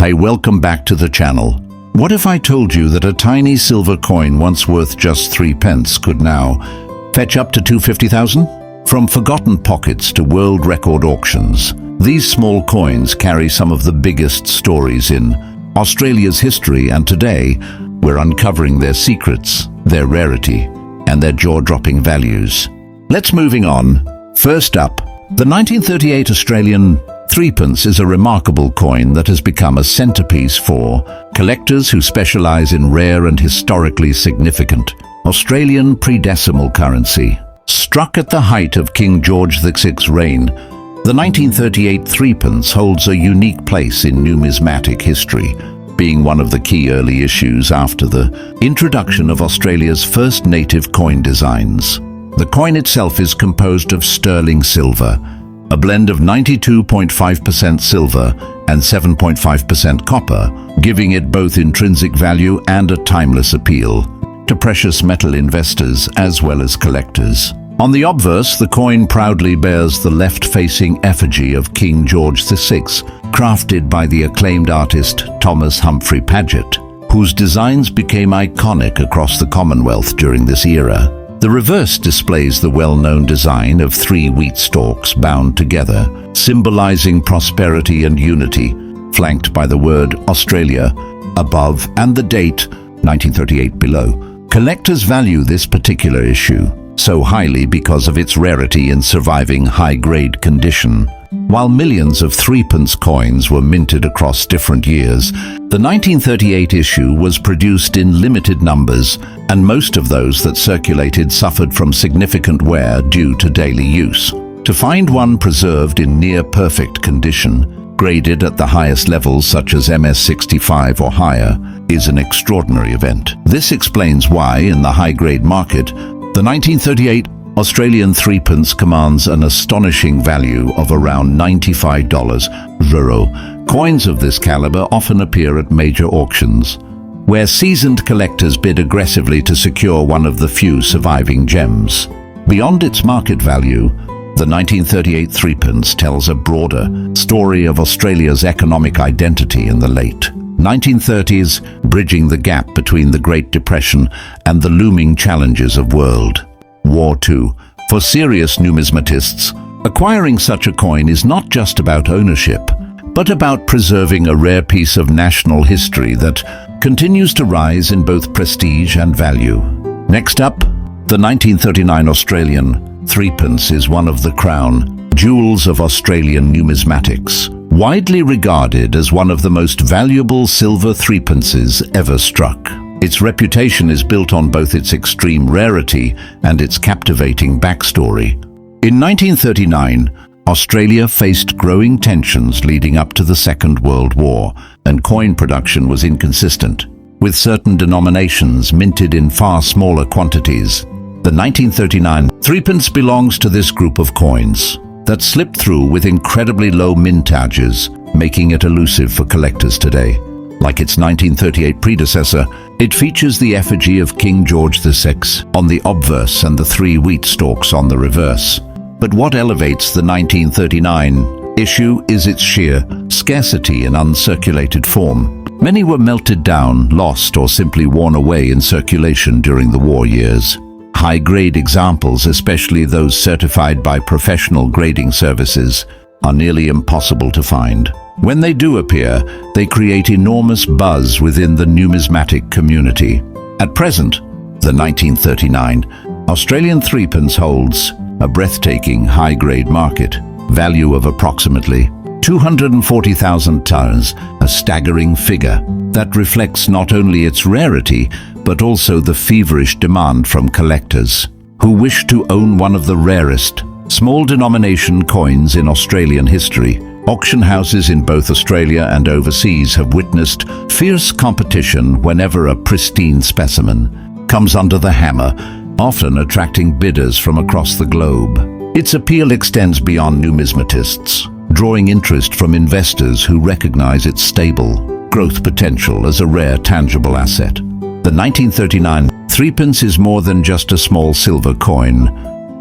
Hey, welcome back to the channel. What if I told you that a tiny silver coin once worth just 3 pence could now fetch up to 250,000? From forgotten pockets to world record auctions, these small coins carry some of the biggest stories in Australia's history, and today we're uncovering their secrets, their rarity, and their jaw-dropping values. Let's moving on. First up, the 1938 Australian threepence is a remarkable coin that has become a centerpiece for collectors who specialize in rare and historically significant Australian pre-decimal currency. Struck at the height of King George VI's reign, the 1938 threepence holds a unique place in numismatic history, being one of the key early issues after the introduction of Australia's first native coin designs. The coin itself is composed of sterling silver, a blend of 92.5% silver and 7.5% copper, giving it both intrinsic value and a timeless appeal to precious metal investors as well as collectors. On the obverse, the coin proudly bears the left-facing effigy of King George VI, crafted by the acclaimed artist Thomas Humphrey Paget, whose designs became iconic across the Commonwealth during this era. The reverse displays the well-known design of 3 wheat stalks bound together, symbolizing prosperity and unity, flanked by the word Australia above and the date 1938 below. Collectors value this particular issue so highly because of its rarity in surviving high-grade condition. While millions of threepence coins were minted across different years, the 1938 issue was produced in limited numbers, and most of those that circulated suffered from significant wear due to daily use. To find one preserved in near-perfect condition, graded at the highest levels such as MS65 or higher, is an extraordinary event. This explains why, in the high-grade market, the 1938 Australian threepence commands an astonishing value of around $95. Coins of this caliber often appear at major auctions, where seasoned collectors bid aggressively to secure one of the few surviving gems. Beyond its market value, the 1938 threepence tells a broader story of Australia's economic identity in the late 1930s, bridging the gap between the Great Depression and the looming challenges of World War II. For serious numismatists, acquiring such a coin is not just about ownership, but about preserving a rare piece of national history that continues to rise in both prestige and value. Next up, the 1939 Australian threepence is one of the crown jewels of Australian numismatics, widely regarded as one of the most valuable silver threepences ever struck. Its reputation is built on both its extreme rarity and its captivating backstory. In 1939, Australia faced growing tensions leading up to the Second World War, and coin production was inconsistent, with certain denominations minted in far smaller quantities. The 1939 threepence belongs to this group of coins that slipped through with incredibly low mintages, making it elusive for collectors today. Like its 1938 predecessor, it features the effigy of King George VI on the obverse and the 3 wheat stalks on the reverse. But what elevates the 1939 issue is its sheer scarcity in uncirculated form. Many were melted down, lost, or simply worn away in circulation during the war years. High-grade examples, especially those certified by professional grading services, are nearly impossible to find. When they do appear, they create enormous buzz within the numismatic community. At present, the 1939 Australian threepence holds a breathtaking high-grade market value of approximately $240,000, a staggering figure that reflects not only its rarity, but also the feverish demand from collectors who wish to own one of the rarest small denomination coins in Australian history. Auction houses in both Australia and overseas have witnessed fierce competition whenever a pristine specimen comes under the hammer, often attracting bidders from across the globe. Its appeal extends beyond numismatists, drawing interest from investors who recognize its stable growth potential as a rare, tangible asset. The 1939 threepence is more than just a small silver coin.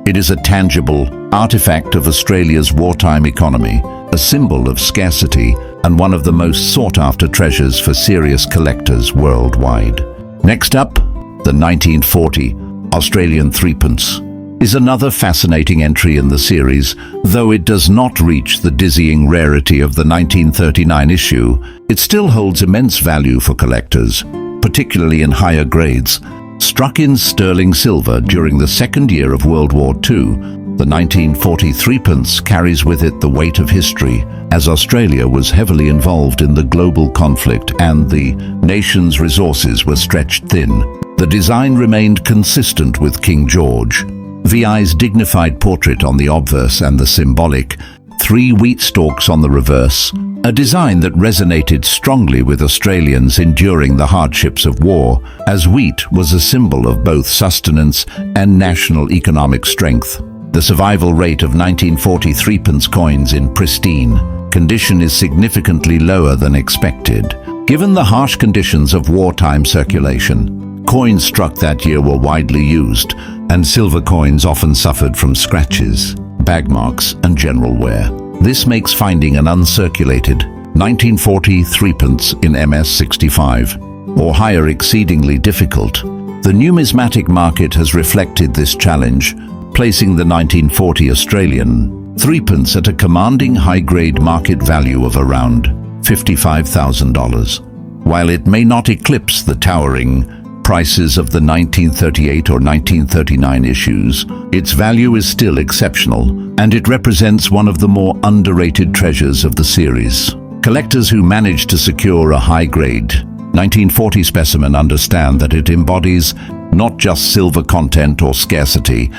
It is a tangible artifact of Australia's wartime economy, a symbol of scarcity and one of the most sought-after treasures for serious collectors worldwide. Next up, the 1940 Australian threepence is another fascinating entry in the series. Though it does not reach the dizzying rarity of the 1939 issue, it still holds immense value for collectors, particularly in higher grades. Struck in sterling silver during the second year of World War II, the 1940 threepence carries with it the weight of history, as Australia was heavily involved in the global conflict and the nation's resources were stretched thin. The design remained consistent with King George VI's dignified portrait on the obverse and the symbolic 3 wheat stalks on the reverse, a design that resonated strongly with Australians enduring the hardships of war, as wheat was a symbol of both sustenance and national economic strength. The survival rate of 1940 threepence coins in pristine condition is significantly lower than expected. Given the harsh conditions of wartime circulation, coins struck that year were widely used, and silver coins often suffered from scratches, bag marks, and general wear. This makes finding an uncirculated 1940 threepence in MS65 or higher exceedingly difficult. The numismatic market has reflected this challenge, placing the 1940 Australian threepence at a commanding high-grade market value of around $55,000. While it may not eclipse the towering prices of the 1938 or 1939 issues, its value is still exceptional, and it represents one of the more underrated treasures of the series. Collectors who manage to secure a high-grade 1940 specimen understand that it embodies not just silver content or scarcity,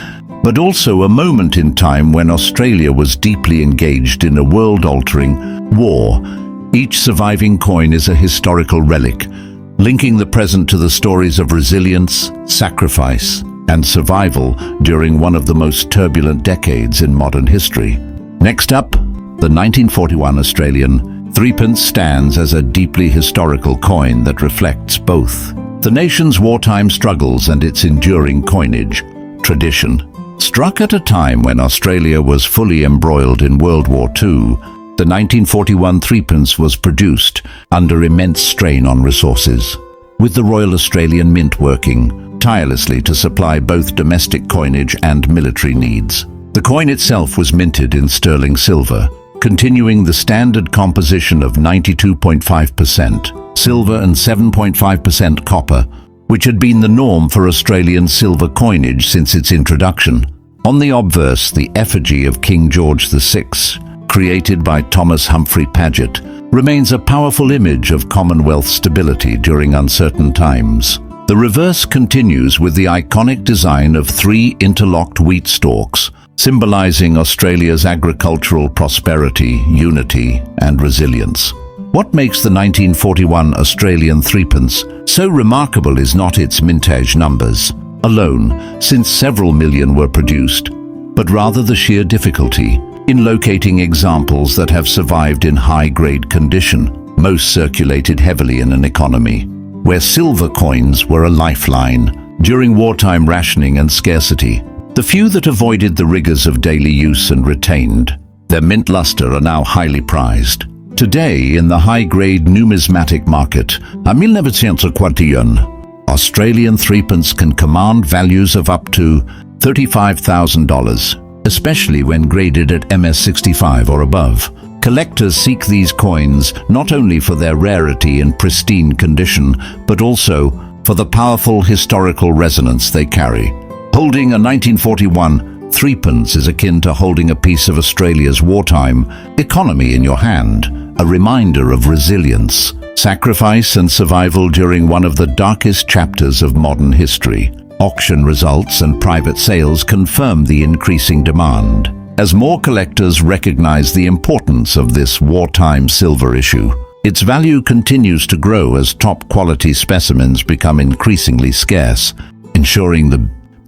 but also a moment in time when Australia was deeply engaged in a world-altering war. Each surviving coin is a historical relic, linking the present to the stories of resilience, sacrifice, and survival during one of the most turbulent decades in modern history. Next up, the 1941 Australian threepence stands as a deeply historical coin that reflects both the nation's wartime struggles and its enduring coinage tradition. Struck at a time when Australia was fully embroiled in World War II, the 1941 threepence was produced under immense strain on resources, with the Royal Australian Mint working tirelessly to supply both domestic coinage and military needs. The coin itself was minted in sterling silver, continuing the standard composition of 92.5% silver and 7.5% copper, which had been the norm for Australian silver coinage since its introduction. On the obverse, the effigy of King George VI, created by Thomas Humphrey Paget, remains a powerful image of Commonwealth stability during uncertain times. The reverse continues with the iconic design of 3 interlocked wheat stalks, symbolizing Australia's agricultural prosperity, unity, and resilience. What makes the 1941 Australian threepence so remarkable is not its mintage numbers alone, since several million were produced, but rather the sheer difficulty in locating examples that have survived in high-grade condition, most circulated heavily in an economy where silver coins were a lifeline during wartime rationing and scarcity. The few that avoided the rigors of daily use and retained their mint luster are now highly prized. Today, in the high-grade numismatic market, a 1941 Australian threepence can command values of up to $35,000. Especially when graded at MS65 or above. Collectors seek these coins not only for their rarity and pristine condition, but also for the powerful historical resonance they carry. Holding a 1941 threepence is akin to holding a piece of Australia's wartime economy in your hand, a reminder of resilience, sacrifice, and survival during one of the darkest chapters of modern history. Auction results and private sales confirm the increasing demand, as more collectors recognize the importance of this wartime silver issue. Its value continues to grow as top-quality specimens become increasingly scarce, ensuring the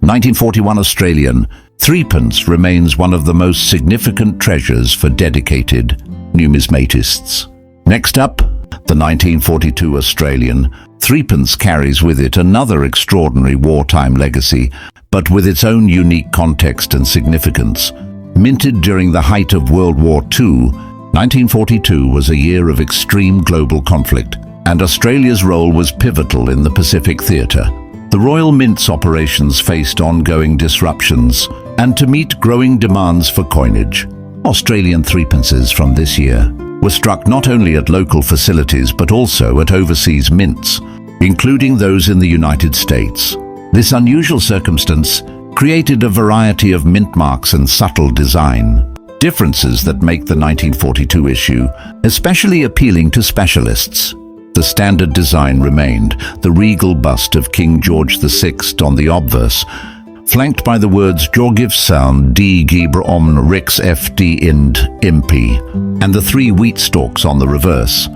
1941 Australian threepence remains one of the most significant treasures for dedicated numismatists. Next up, the 1942 Australian threepence carries with it another extraordinary wartime legacy, but with its own unique context and significance. Minted during the height of World War II, 1942 was a year of extreme global conflict, and Australia's role was pivotal in the Pacific Theatre. The Royal Mint's operations faced ongoing disruptions, and to meet growing demands for coinage, Australian threepences from this year were struck not only at local facilities but also at overseas mints, including those in the United States. This unusual circumstance created a variety of mint marks and subtle design differences that make the 1942 issue especially appealing to specialists. The standard design remained the regal bust of King George VI on the obverse, flanked by the words Jorgifsson D. Gibr Omn Rix FD Ind Impi, and the 3 wheat stalks on the reverse,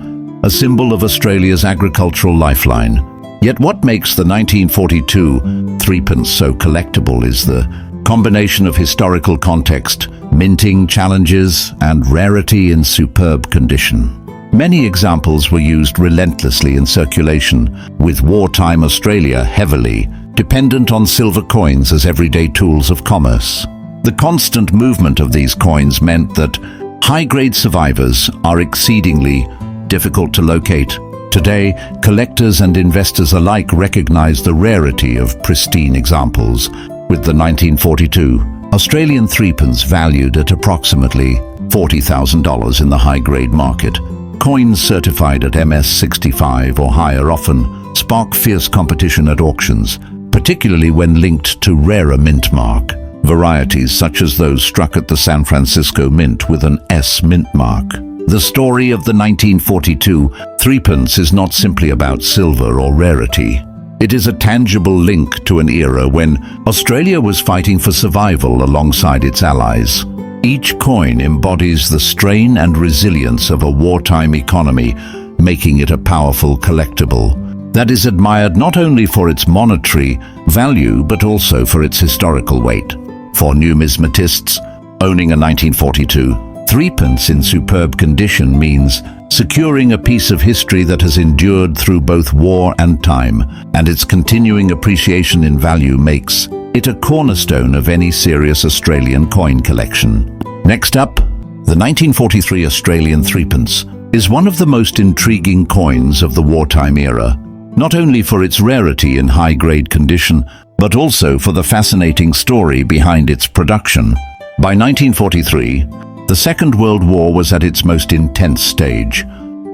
a symbol of Australia's agricultural lifeline. Yet what makes the 1942 threepence so collectible is the combination of historical context, minting challenges, and rarity in superb condition. Many examples were used relentlessly in circulation, with wartime Australia heavily dependent on silver coins as everyday tools of commerce. The constant movement of these coins meant that high-grade survivors are exceedingly difficult to locate. Today, collectors and investors alike recognize the rarity of pristine examples, with the 1942 Australian threepence valued at approximately $40,000 in the high-grade market. Coins certified at MS65 or higher often spark fierce competition at auctions, particularly when linked to rarer mint mark. Varieties such as those struck at the San Francisco Mint with an S mint mark. The story of the 1942 threepence is not simply about silver or rarity. It is a tangible link to an era when Australia was fighting for survival alongside its allies. Each coin embodies the strain and resilience of a wartime economy, making it a powerful collectible that is admired not only for its monetary value but also for its historical weight. For numismatists, owning a 1942 threepence in superb condition means securing a piece of history that has endured through both war and time, and its continuing appreciation in value makes it a cornerstone of any serious Australian coin collection. Next up, the 1943 Australian threepence is one of the most intriguing coins of the wartime era, not only for its rarity in high-grade condition, but also for the fascinating story behind its production. By 1943, the Second World War was at its most intense stage,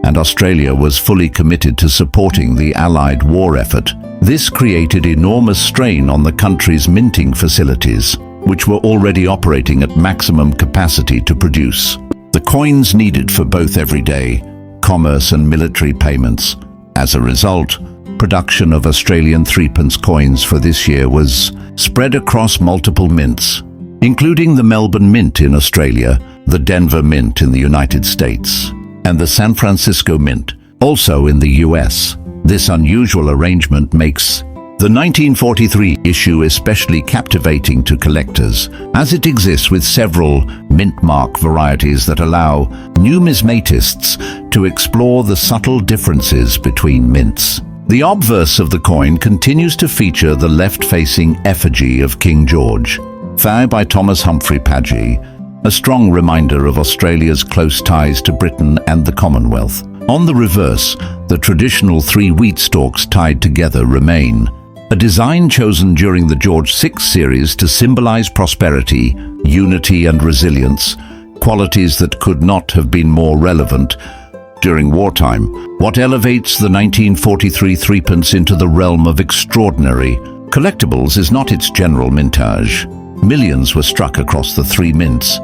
and Australia was fully committed to supporting the Allied war effort. This created enormous strain on the country's minting facilities, which were already operating at maximum capacity to produce the coins needed for both everyday commerce and military payments. As a result, production of Australian threepence coins for this year was spread across multiple mints, including the Melbourne Mint in Australia, the Denver Mint in the United States, and the San Francisco Mint, also in the US. This unusual arrangement makes the 1943 issue especially captivating to collectors, as it exists with several mint mark varieties that allow numismatists to explore the subtle differences between mints. The obverse of the coin continues to feature the left-facing effigy of King George, found by Thomas Humphrey Pagey, a strong reminder of Australia's close ties to Britain and the Commonwealth. On the reverse, the traditional 3 wheat stalks tied together remain, a design chosen during the George VI series to symbolize prosperity, unity and resilience, qualities that could not have been more relevant during wartime. What elevates the 1943 threepence into the realm of extraordinary collectibles is not its general mintage. Millions were struck across the 3 mints,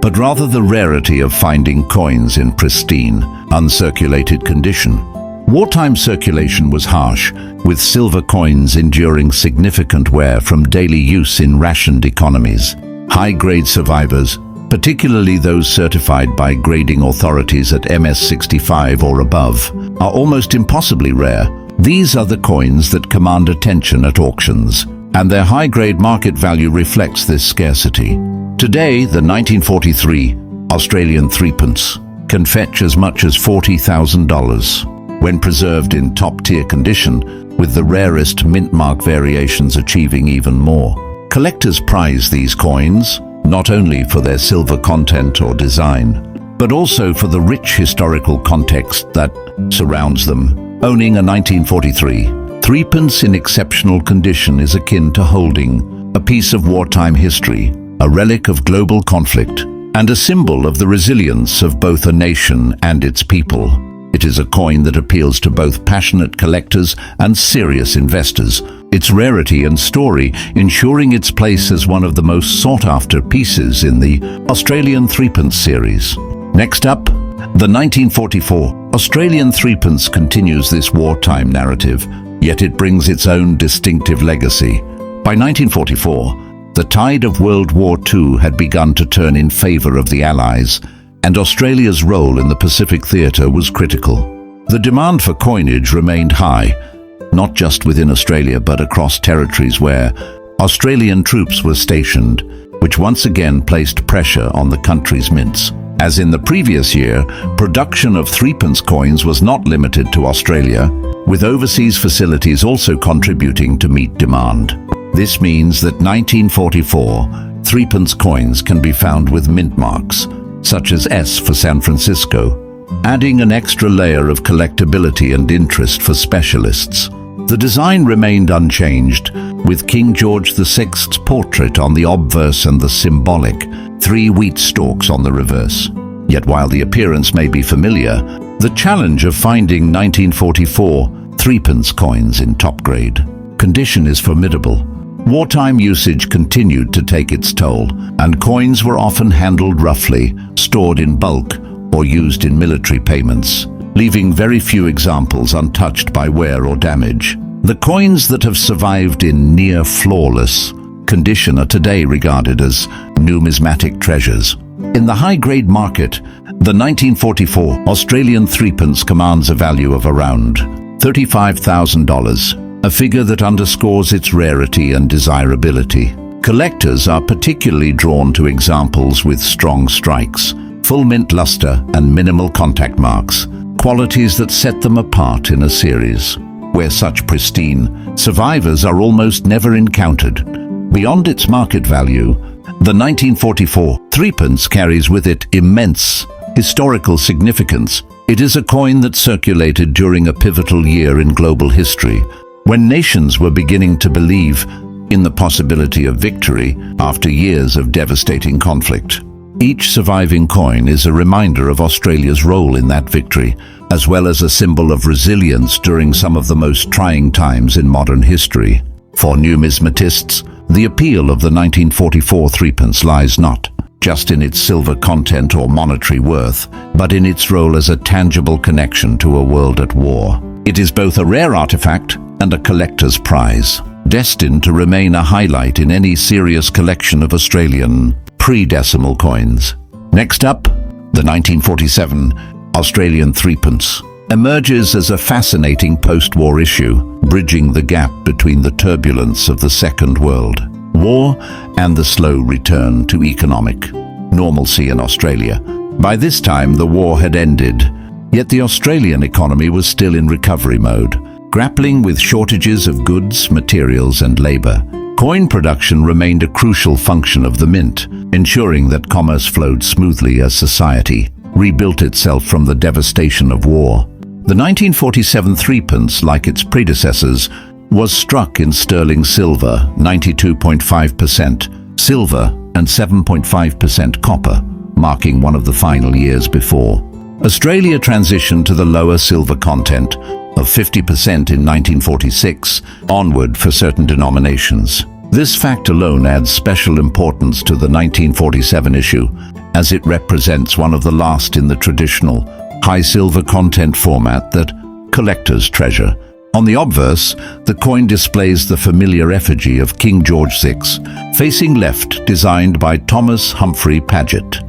but rather the rarity of finding coins in pristine, uncirculated condition. Wartime circulation was harsh, with silver coins enduring significant wear from daily use in rationed economies. High-grade survivors, particularly those certified by grading authorities at MS65 or above, are almost impossibly rare. These are the coins that command attention at auctions, and their high-grade market value reflects this scarcity. Today, the 1943 Australian threepence can fetch as much as $40,000 when preserved in top-tier condition, with the rarest mint mark variations achieving even more. Collectors prize these coins not only for their silver content or design, but also for the rich historical context that surrounds them. Owning a 1943 threepence in exceptional condition is akin to holding a piece of wartime history, a relic of global conflict, and a symbol of the resilience of both a nation and its people. It is a coin that appeals to both passionate collectors and serious investors, its rarity and story ensuring its place as one of the most sought-after pieces in the Australian threepence series. Next up, the 1944 Australian threepence continues this wartime narrative, yet it brings its own distinctive legacy. By 1944, the tide of World War II had begun to turn in favour of the Allies, and Australia's role in the Pacific theatre was critical. The demand for coinage remained high, not just within Australia but across territories where Australian troops were stationed, which once again placed pressure on the country's mints. As in the previous year, production of threepence coins was not limited to Australia, with overseas facilities also contributing to meet demand. This means that 1944 threepence coins can be found with mint marks, such as S for San Francisco, adding an extra layer of collectability and interest for specialists. The design remained unchanged, with King George VI's portrait on the obverse and the symbolic 3 wheat stalks on the reverse. Yet while the appearance may be familiar, the challenge of finding 1944 threepence coins in top grade condition is formidable. Wartime usage continued to take its toll, and coins were often handled roughly, stored in bulk, or used in military payments, leaving very few examples untouched by wear or damage. The coins that have survived in near-flawless condition are today regarded as numismatic treasures. In the high-grade market, the 1944 Australian threepence commands a value of around $35,000. A figure that underscores its rarity and desirability. Collectors are particularly drawn to examples with strong strikes, full mint luster, and minimal contact marks, qualities that set them apart in a series where such pristine survivors are almost never encountered. Beyond its market value, the 1944 threepence carries with it immense historical significance. It is a coin that circulated during a pivotal year in global history, when nations were beginning to believe in the possibility of victory after years of devastating conflict. Each surviving coin is a reminder of Australia's role in that victory, as well as a symbol of resilience during some of the most trying times in modern history. For numismatists, the appeal of the 1944 threepence lies not just in its silver content or monetary worth, but in its role as a tangible connection to a world at war. It is both a rare artifact and a collector's prize, destined to remain a highlight in any serious collection of Australian pre-decimal coins. Next up, the 1947 Australian threepence emerges as a fascinating post-war issue, bridging the gap between the turbulence of the Second World War and the slow return to economic normalcy in Australia. By this time, the war had ended, yet the Australian economy was still in recovery mode, grappling with shortages of goods, materials, and labor. Coin production remained a crucial function of the mint, ensuring that commerce flowed smoothly as society rebuilt itself from the devastation of war. The 1947 threepence, like its predecessors, was struck in sterling silver, 92.5%, silver, and 7.5% copper, marking one of the final years before Australia transitioned to the lower silver content of 50% in 1946, onward for certain denominations. This fact alone adds special importance to the 1947 issue, as it represents one of the last in the traditional high silver content format that collectors treasure. On the obverse, the coin displays the familiar effigy of King George VI, facing left, designed by Thomas Humphrey Paget.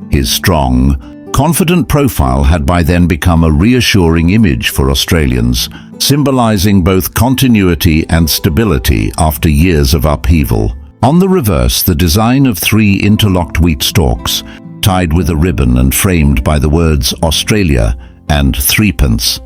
His strong, confident profile had by then become a reassuring image for Australians, symbolizing both continuity and stability after years of upheaval. On the reverse, the design of 3 interlocked wheat stalks, tied with a ribbon and framed by the words Australia and threepence,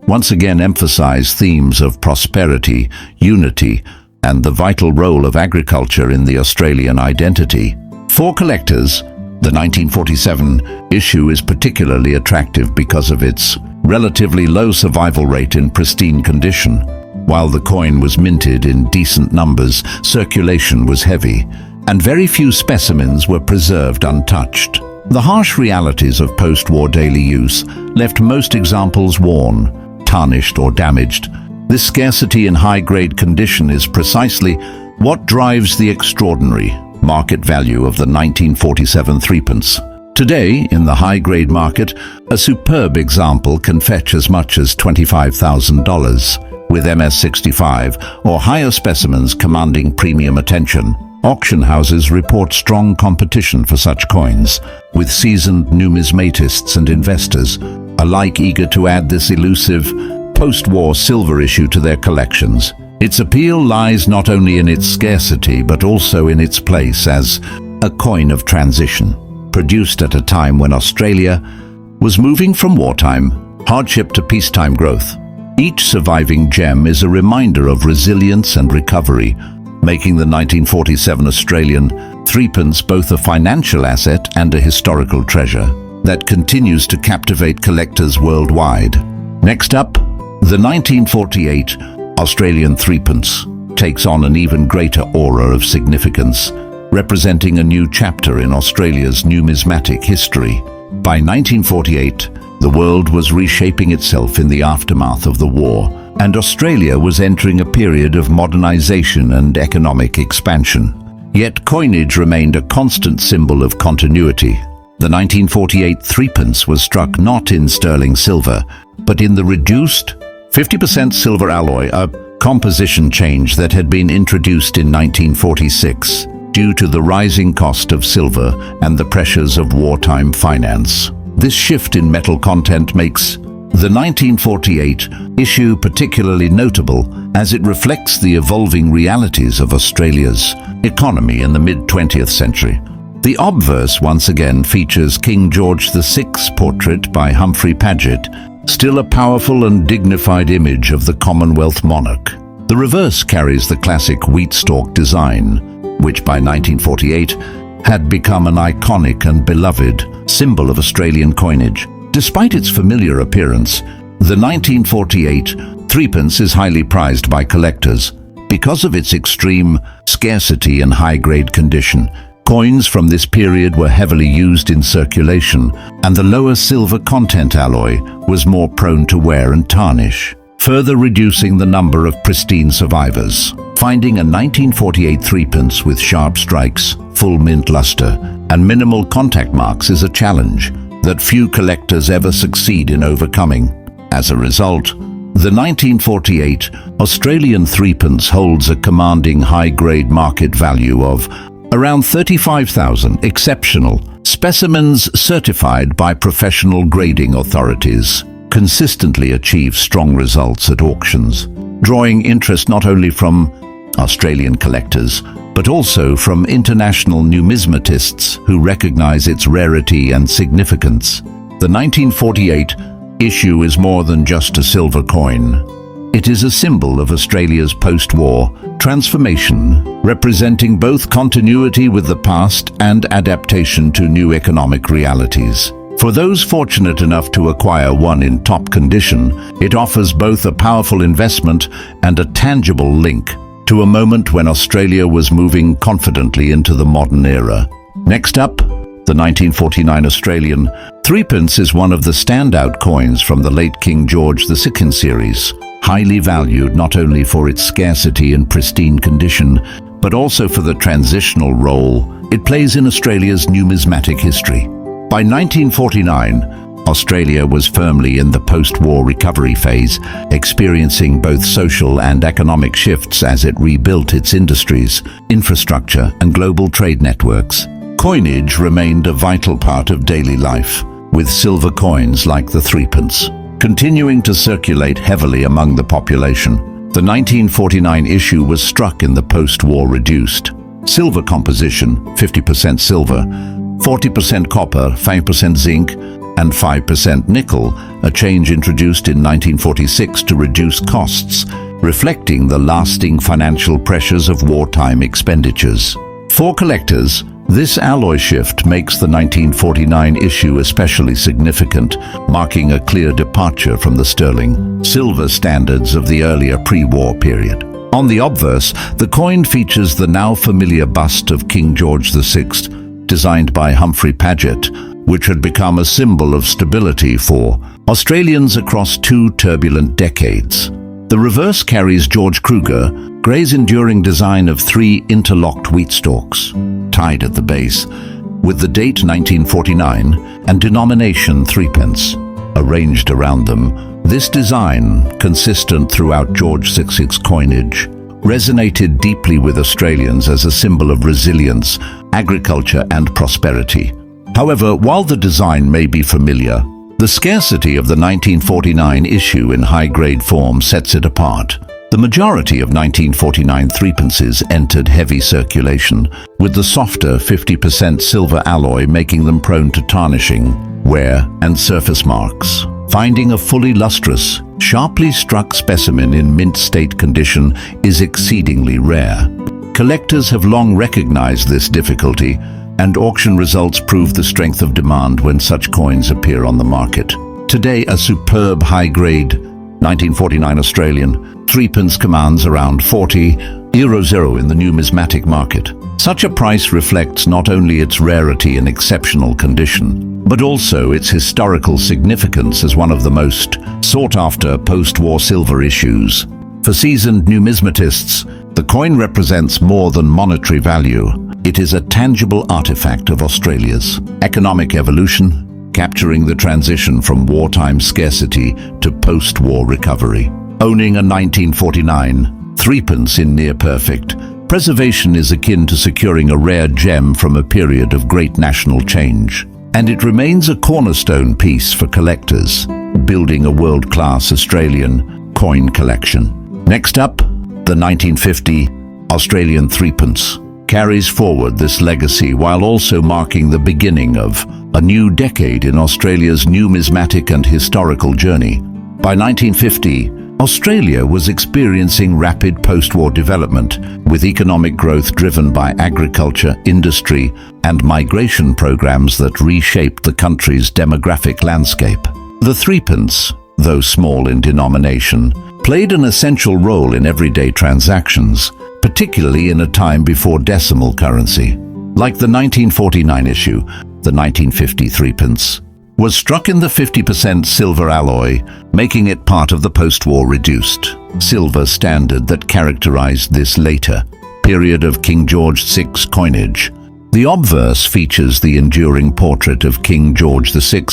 once again emphasize themes of prosperity, unity, and the vital role of agriculture in the Australian identity. For collectors, The 1947 issue is particularly attractive because of its relatively low survival rate in pristine condition. While the coin was minted in decent numbers, circulation was heavy, and very few specimens were preserved untouched. The harsh realities of post-war daily use left most examples worn, tarnished or damaged. This scarcity in high-grade condition is precisely what drives the extraordinary market value of the 1947 threepence. Today, in the high-grade market, a superb example can fetch as much as $25,000, with MS65 or higher specimens commanding premium attention. Auction houses report strong competition for such coins, with seasoned numismatists and investors alike eager to add this elusive post-war silver issue to their collections. Its appeal lies not only in its scarcity but also in its place as a coin of transition, produced at a time when Australia was moving from wartime hardship to peacetime growth. Each surviving gem is a reminder of resilience and recovery, making the 1947 Australian threepence both a financial asset and a historical treasure that continues to captivate collectors worldwide. Next up, the 1948 Australian threepence takes on an even greater aura of significance, representing a new chapter in Australia's numismatic history. By 1948, the world was reshaping itself in the aftermath of the war, and Australia was entering a period of modernization and economic expansion. Yet coinage remained a constant symbol of continuity. The 1948 threepence was struck not in sterling silver, but in the reduced 50% silver alloy, a composition change that had been introduced in 1946 due to the rising cost of silver and the pressures of wartime finance. This shift in metal content makes the 1948 issue particularly notable as it reflects the evolving realities of Australia's economy in the mid-20th century. The obverse once again features King George VI's portrait by Humphrey Paget, still a powerful and dignified image of the Commonwealth monarch. The reverse carries the classic wheat stalk design, which by 1948 had become an iconic and beloved symbol of Australian coinage. Despite its familiar appearance, the 1948 threepence is highly prized by collectors. Because of its extreme scarcity and high-grade condition, coins from this period were heavily used in circulation, and the lower silver content alloy was more prone to wear and tarnish, further reducing the number of pristine survivors. Finding a 1948 threepence with sharp strikes, full mint luster, and minimal contact marks is a challenge that few collectors ever succeed in overcoming. As a result, the 1948 Australian threepence holds a commanding high-grade market value of around 35,000 exceptional specimens certified by professional grading authorities consistently achieve strong results at auctions, drawing interest not only from Australian collectors, but also from international numismatists who recognize its rarity and significance. The 1948 issue is more than just a silver coin. It is a symbol of Australia's post-war transformation, representing both continuity with the past and adaptation to new economic realities. For those fortunate enough to acquire one in top condition, it offers both a powerful investment and a tangible link to a moment when Australia was moving confidently into the modern era. Next up, the 1949 Australian threepence is one of the standout coins from the late King George VI series, highly valued not only for its scarcity and pristine condition, but also for the transitional role it plays in Australia's numismatic history. By 1949, Australia was firmly in the post-war recovery phase, experiencing both social and economic shifts as it rebuilt its industries, infrastructure, and global trade networks. Coinage remained a vital part of daily life, with silver coins like the threepence continuing to circulate heavily among the population. The 1949 issue was struck in the post-war reduced silver composition, 50% silver, 40% copper, 5% zinc, and 5% nickel, a change introduced in 1946 to reduce costs, reflecting the lasting financial pressures of wartime expenditures. For collectors, This alloy shift makes the 1949 issue especially significant, marking a clear departure from the sterling silver standards of the earlier pre-war period. On the obverse, the coin features the now familiar bust of King George VI, designed by Humphrey Paget, which had become a symbol of stability for Australians across 2 turbulent decades. The reverse carries George Kruger, Grey's enduring design of 3 interlocked wheat stalks, tied at the base, with the date 1949 and denomination 3 pence arranged around them. This design, consistent throughout George VI's coinage, resonated deeply with Australians as a symbol of resilience, agriculture and prosperity. However, while the design may be familiar, the scarcity of the 1949 issue in high-grade form sets it apart. The majority of 1949 threepences entered heavy circulation, with the softer 50% silver alloy making them prone to tarnishing, wear and surface marks. Finding a fully lustrous, sharply struck specimen in mint state condition is exceedingly rare. Collectors have long recognized this difficulty, and auction results prove the strength of demand when such coins appear on the market. Today, a superb high-grade 1949 Australian threepence commands around €40 in the numismatic market. Such a price reflects not only its rarity and exceptional condition, but also its historical significance as one of the most sought-after post-war silver issues. For seasoned numismatists, the coin represents more than monetary value. It is a tangible artifact of Australia's economic evolution, capturing the transition from wartime scarcity to post-war recovery. Owning a 1949 threepence in near-perfect preservation is akin to securing a rare gem from a period of great national change, and it remains a cornerstone piece for collectors, building a world-class Australian coin collection. Next up, the 1950 Australian threepence carries forward this legacy while also marking the beginning of a new decade in Australia's numismatic and historical journey. By 1950, Australia was experiencing rapid post-war development, with economic growth driven by agriculture, industry, and migration programs that reshaped the country's demographic landscape. The threepence, though small in denomination, played an essential role in everyday transactions, particularly in a time before decimal currency. Like the 1949 issue, the 1950 threepence was struck in the 50% silver alloy, making it part of the post-war reduced silver standard that characterized this later period of King George VI's coinage. The obverse features the enduring portrait of King George VI,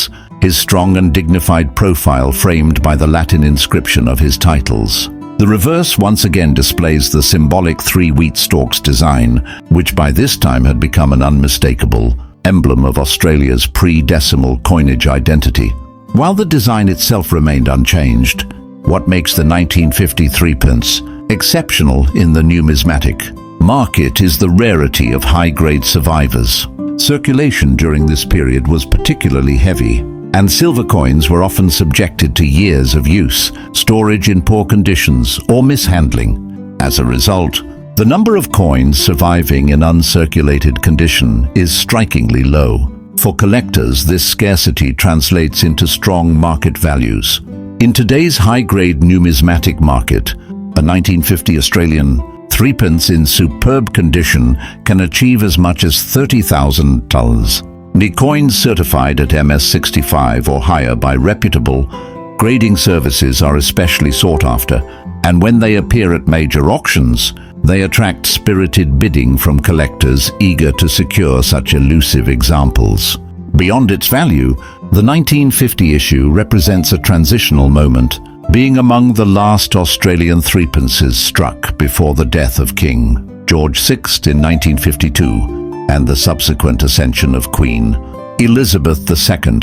his strong and dignified profile framed by the Latin inscription of his titles. The reverse once again displays the symbolic 3 wheat stalks design, which by this time had become an unmistakable emblem of Australia's pre-decimal coinage identity. While the design itself remained unchanged, what makes the 1950 threepence exceptional in the numismatic market is the rarity of high-grade survivors. Circulation during this period was particularly heavy, and silver coins were often subjected to years of use, storage in poor conditions, or mishandling. As a result, the number of coins surviving in uncirculated condition is strikingly low. For collectors, this scarcity translates into strong market values. In today's high-grade numismatic market, a 1950 Australian threepence in superb condition can achieve as much as $30,000. The coins certified at MS65 or higher by reputable grading services are especially sought after, and when they appear at major auctions, they attract spirited bidding from collectors eager to secure such elusive examples. Beyond its value, the 1950 issue represents a transitional moment, being among the last Australian threepences struck before the death of King George VI in 1952 and the subsequent ascension of Queen Elizabeth II.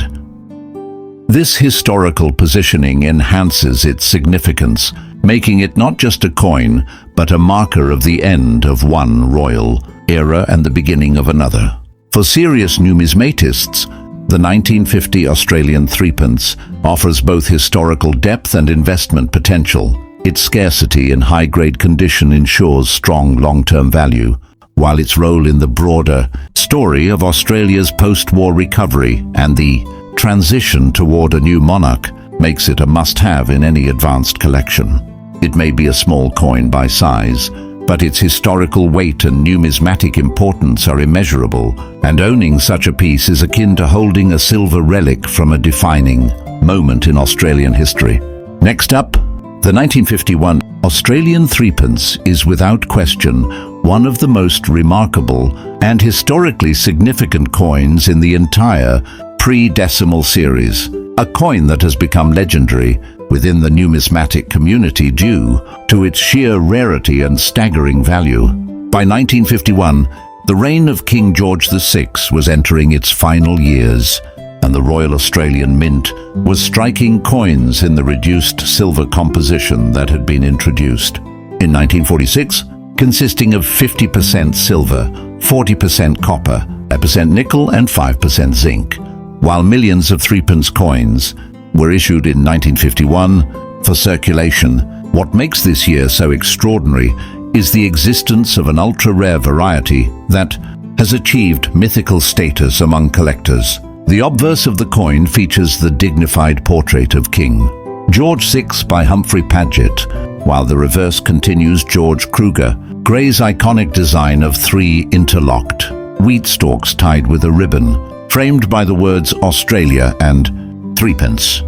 This historical positioning enhances its significance, making it not just a coin, but a marker of the end of one royal era and the beginning of another. For serious numismatists, the 1950 Australian threepence offers both historical depth and investment potential. Its scarcity and high-grade condition ensures strong long-term value, while its role in the broader story of Australia's post-war recovery and the transition toward a new monarch makes it a must-have in any advanced collection. It may be a small coin by size, but its historical weight and numismatic importance are immeasurable, and owning such a piece is akin to holding a silver relic from a defining moment in Australian history. Next up, the 1951 Australian threepence is without question one of the most remarkable and historically significant coins in the entire pre-decimal series, a coin that has become legendary within the numismatic community due to its sheer rarity and staggering value. By 1951, the reign of King George VI was entering its final years, and the Royal Australian Mint was striking coins in the reduced silver composition that had been introduced. In 1946, consisting of 50% silver, 40% copper, 5% nickel and 5% zinc, while millions of threepence coins were issued in 1951 for circulation. What makes this year so extraordinary is the existence of an ultra-rare variety that has achieved mythical status among collectors. The obverse of the coin features the dignified portrait of King George VI by Humphrey Paget, while the reverse continues George Kruger Gray's iconic design of three interlocked wheat stalks tied with a ribbon, framed by the words Australia and threepence.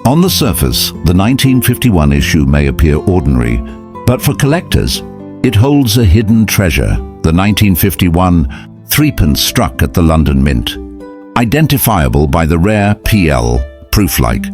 On the surface, the 1951 issue may appear ordinary, but for collectors, it holds a hidden treasure, the 1951 threepence struck at the London Mint. Identifiable by the rare PL, proof-like,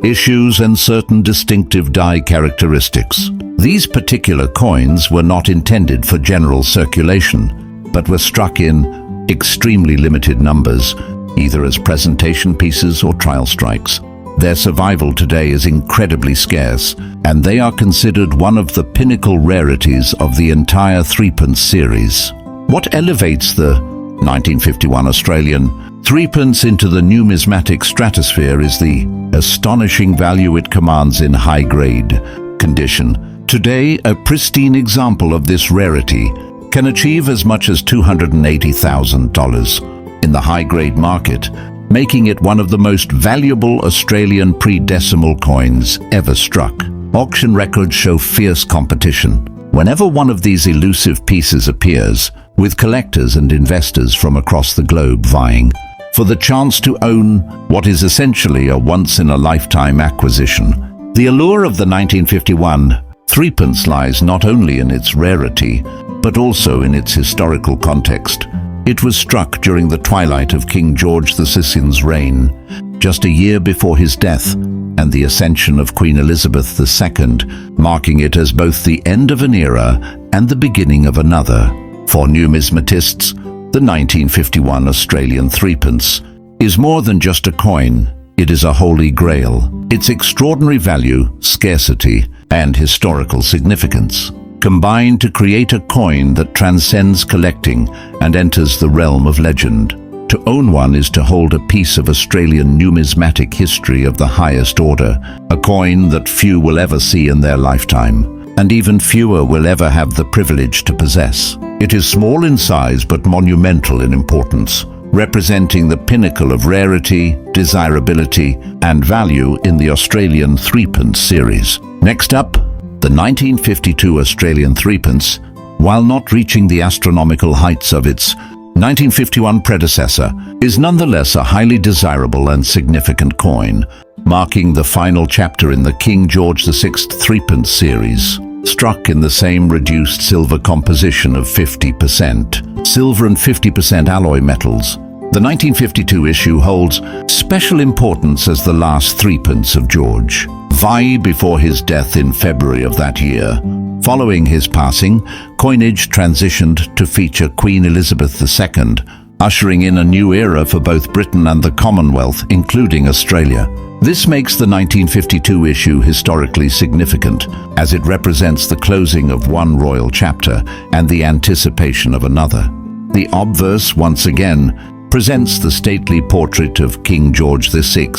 issues and certain distinctive die characteristics. These particular coins were not intended for general circulation, but were struck in extremely limited numbers, either as presentation pieces or trial strikes. Their survival today is incredibly scarce, and they are considered one of the pinnacle rarities of the entire threepence series. What elevates the 1951 Australian threepence into the numismatic stratosphere is the astonishing value it commands in high-grade condition. Today, a pristine example of this rarity can achieve as much as $280,000 in the high-grade market, making it one of the most valuable Australian pre-decimal coins ever struck. Auction records show fierce competition whenever one of these elusive pieces appears, with collectors and investors from across the globe vying for the chance to own what is essentially a once-in-a-lifetime acquisition. The allure of the 1951 threepence lies not only in its rarity, but also in its historical context. It was struck during the twilight of King George VI's reign, just a year before his death and the ascension of Queen Elizabeth II, marking it as both the end of an era and the beginning of another. For numismatists, the 1951 Australian threepence is more than just a coin. It is a holy grail. Its extraordinary value, scarcity, and historical significance combine to create a coin that transcends collecting and enters the realm of legend. To own one is to hold a piece of Australian numismatic history of the highest order, a coin that few will ever see in their lifetime, and even fewer will ever have the privilege to possess. It is small in size but monumental in importance, representing the pinnacle of rarity, desirability, and value in the Australian threepence series. Next up, the 1952 Australian threepence, while not reaching the astronomical heights of its 1951 predecessor, is nonetheless a highly desirable and significant coin, marking the final chapter in the King George VI threepence series. Struck in the same reduced silver composition of 50% silver and 50% alloy metals, the 1952 issue holds special importance as the last threepence of George VI before his death in February of that year. Following his passing, coinage transitioned to feature Queen Elizabeth II, ushering in a new era for both Britain and the Commonwealth, including Australia. This makes the 1952 issue historically significant, as it represents the closing of one royal chapter and the anticipation of another. The obverse, once again, presents the stately portrait of King George VI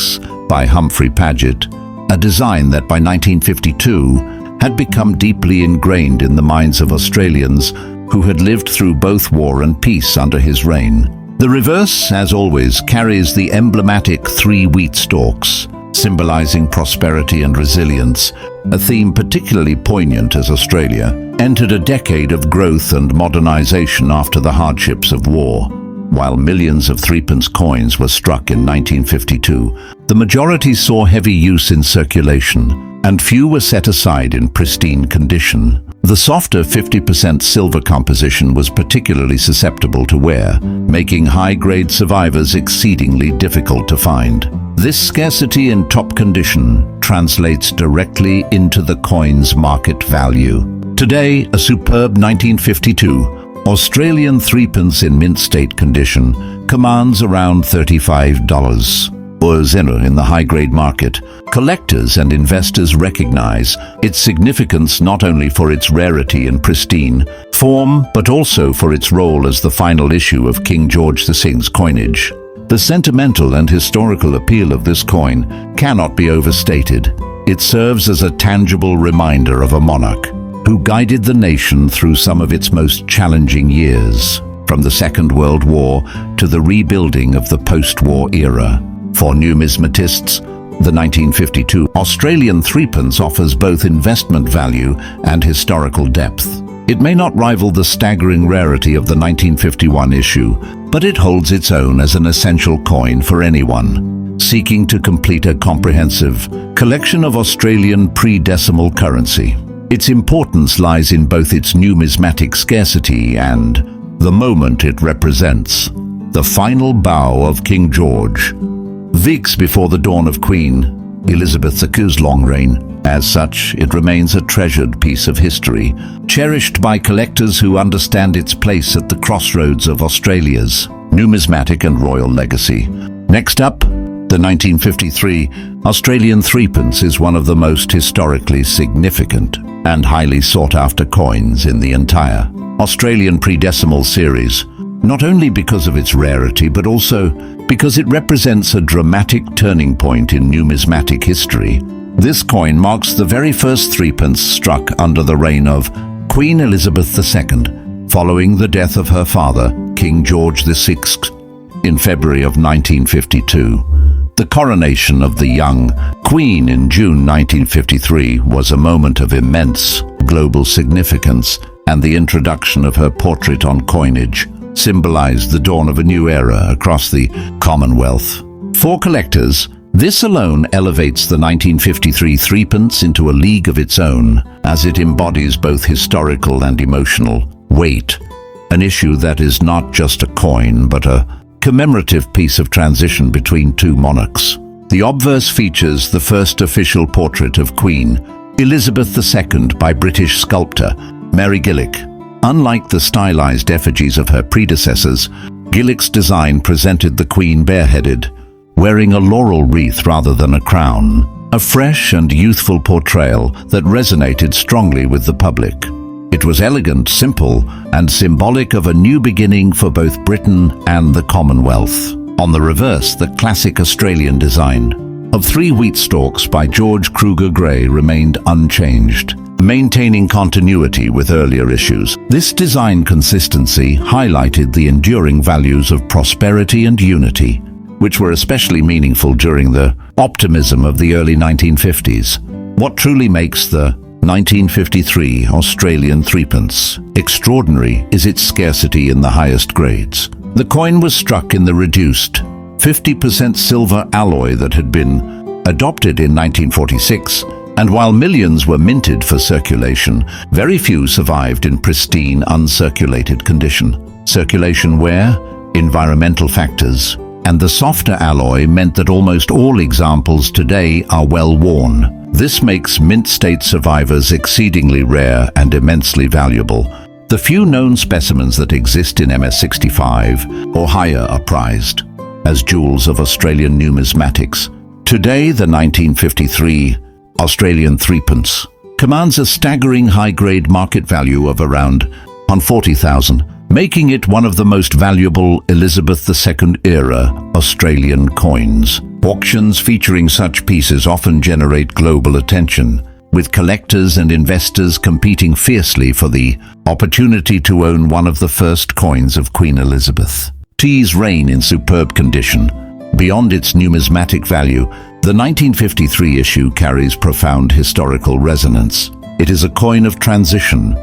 by Humphrey Paget, a design that by 1952 had become deeply ingrained in the minds of Australians, who had lived through both war and peace under his reign. The reverse, as always, carries the emblematic 3 wheat stalks, symbolizing prosperity and resilience, a theme particularly poignant as Australia entered a decade of growth and modernization after the hardships of war. While millions of threepence coins were struck in 1952, the majority saw heavy use in circulation, and few were set aside in pristine condition. The softer 50% silver composition was particularly susceptible to wear, making high-grade survivors exceedingly difficult to find. This scarcity in top condition translates directly into the coin's market value. Today, a superb 1952 Australian threepence in mint state condition commands around $35 in the high-grade market. Collectors and investors recognize its significance not only for its rarity and pristine form, but also for its role as the final issue of King George VI's coinage. The sentimental and historical appeal of this coin cannot be overstated. It serves as a tangible reminder of a monarch who guided the nation through some of its most challenging years, from the Second World War to the rebuilding of the post-war era. For numismatists, the 1952 Australian threepence offers both investment value and historical depth. It may not rival the staggering rarity of the 1951 issue, but it holds its own as an essential coin for anyone seeking to complete a comprehensive collection of Australian pre-decimal currency. Its importance lies in both its numismatic scarcity and the moment it represents, the final bow of King George, weeks before the dawn of Queen Elizabeth II's long reign. As such, it remains a treasured piece of history, cherished by collectors who understand its place at the crossroads of Australia's numismatic and royal legacy. Next up, the 1953 Australian threepence is one of the most historically significant and highly sought-after coins in the entire Australian pre-decimal series, not only because of its rarity, but also because it represents a dramatic turning point in numismatic history. This coin marks the very first threepence struck under the reign of Queen Elizabeth II, following the death of her father, King George VI, in February of 1952. The coronation of the young Queen in June 1953 was a moment of immense global significance, and the introduction of her portrait on coinage symbolized the dawn of a new era across the Commonwealth. For collectors, this alone elevates the 1953 threepence into a league of its own, as it embodies both historical and emotional weight, an issue that is not just a coin but a commemorative piece of transition between two monarchs. The obverse features the first official portrait of Queen Elizabeth II by British sculptor Mary Gillick. Unlike the stylized effigies of her predecessors, Gillick's design presented the Queen bareheaded, wearing a laurel wreath rather than a crown, a fresh and youthful portrayal that resonated strongly with the public. It was elegant, simple, and symbolic of a new beginning for both Britain and the Commonwealth. On the reverse, the classic Australian design of 3 wheat stalks by George Kruger Gray remained unchanged, maintaining continuity with earlier issues. This design consistency highlighted the enduring values of prosperity and unity, which were especially meaningful during the optimism of the early 1950s. What truly makes the 1953 Australian threepence extraordinary is its scarcity in the highest grades. The coin was struck in the reduced 50% silver alloy that had been adopted in 1946, and while millions were minted for circulation, very few survived in pristine, uncirculated condition. Circulation wear, environmental factors, and the softer alloy meant that almost all examples today are well worn. This makes mint state survivors exceedingly rare and immensely valuable. The few known specimens that exist in MS65 or higher are prized as jewels of Australian numismatics. Today, the 1953 Australian threepence commands a staggering high-grade market value of around $140,000, making it one of the most valuable Elizabeth II-era Australian coins. Auctions featuring such pieces often generate global attention, with collectors and investors competing fiercely for the opportunity to own one of the first coins of Queen Elizabeth II's reign in superb condition. Beyond its numismatic value, the 1953 issue carries profound historical resonance. It is a coin of transition,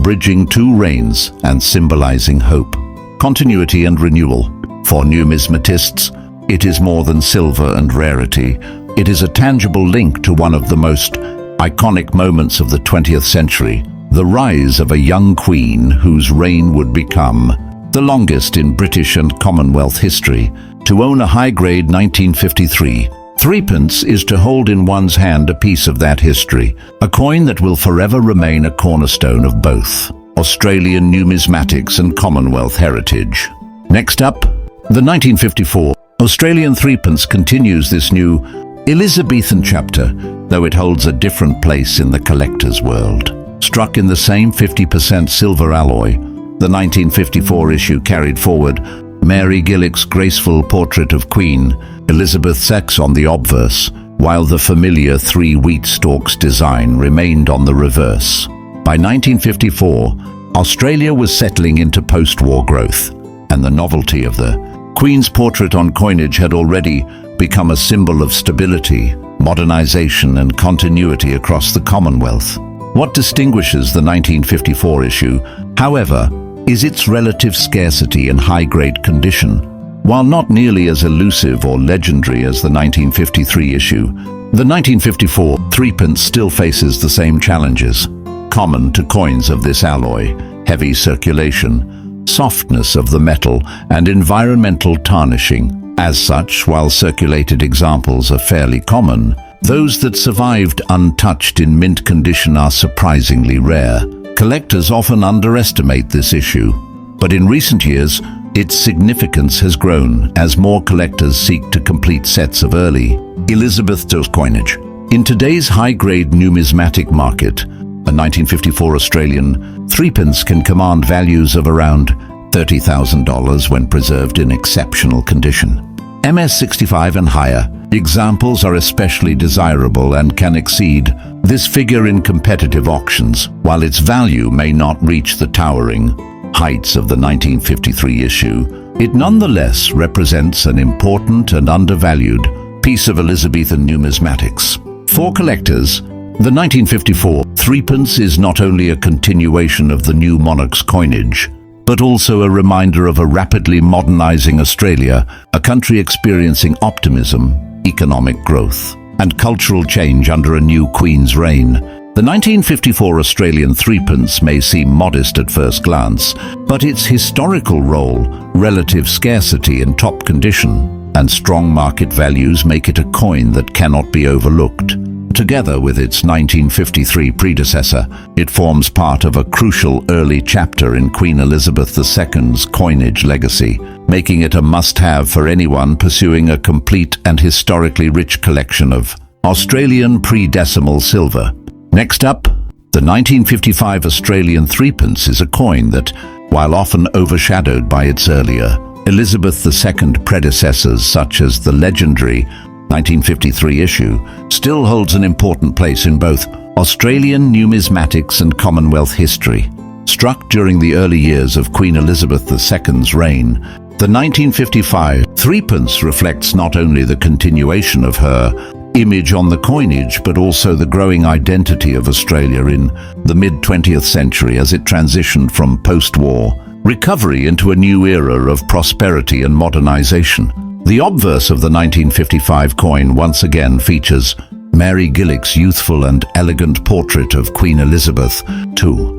bridging two reigns and symbolizing hope, continuity and renewal. For numismatists, it is more than silver and rarity. It is a tangible link to one of the most iconic moments of the 20th century, the rise of a young queen whose reign would become the longest in British and Commonwealth history. To own a high-grade 1953 threepence is to hold in one's hand a piece of that history, a coin that will forever remain a cornerstone of both Australian numismatics and Commonwealth heritage. Next up, the 1954 Australian threepence continues this new Elizabethan chapter, though it holds a different place in the collector's world. Struck in the same 50% silver alloy, the 1954 issue carried forward Mary Gillick's graceful portrait of Queen Elizabeth II on the obverse, while the familiar three wheat stalks design remained on the reverse. By 1954, Australia was settling into post-war growth, and the novelty of the Queen's portrait on coinage had already become a symbol of stability, modernization, and continuity across the Commonwealth. What distinguishes the 1954 issue, however, is its relative scarcity and high-grade condition. While not nearly as elusive or legendary as the 1953 issue, the 1954 threepence still faces the same challenges common to coins of this alloy: heavy circulation, softness of the metal, and environmental tarnishing. As such, while circulated examples are fairly common, those that survived untouched in mint condition are surprisingly rare. Collectors often underestimate this issue, but in recent years, its significance has grown as more collectors seek to complete sets of early Elizabeth II coinage. In today's high-grade numismatic market, a 1954 Australian threepence can command values of around $30,000 when preserved in exceptional condition. MS65 and higher examples are especially desirable and can exceed this figure in competitive auctions. While its value may not reach the towering heights of the 1953 issue, it nonetheless represents an important and undervalued piece of Elizabethan numismatics. For collectors, the 1954 threepence is not only a continuation of the new monarch's coinage, but also a reminder of a rapidly modernizing Australia, a country experiencing optimism, economic growth, and cultural change under a new Queen's reign. The 1954 Australian threepence may seem modest at first glance, but its historical role, relative scarcity in top condition, and strong market values make it a coin that cannot be overlooked. Together with its 1953 predecessor, it forms part of a crucial early chapter in Queen Elizabeth II's coinage legacy, making it a must-have for anyone pursuing a complete and historically rich collection of Australian pre-decimal silver. Next up, the 1955 Australian threepence is a coin that, while often overshadowed by its earlier Elizabeth II predecessors such as the legendary 1953 issue, still holds an important place in both Australian numismatics and Commonwealth history. Struck during the early years of Queen Elizabeth II's reign, the 1955 threepence reflects not only the continuation of her image on the coinage, but also the growing identity of Australia in the mid-20th century as it transitioned from post-war recovery into a new era of prosperity and modernization. The obverse of the 1955 coin once again features Mary Gillick's youthful and elegant portrait of Queen Elizabeth II.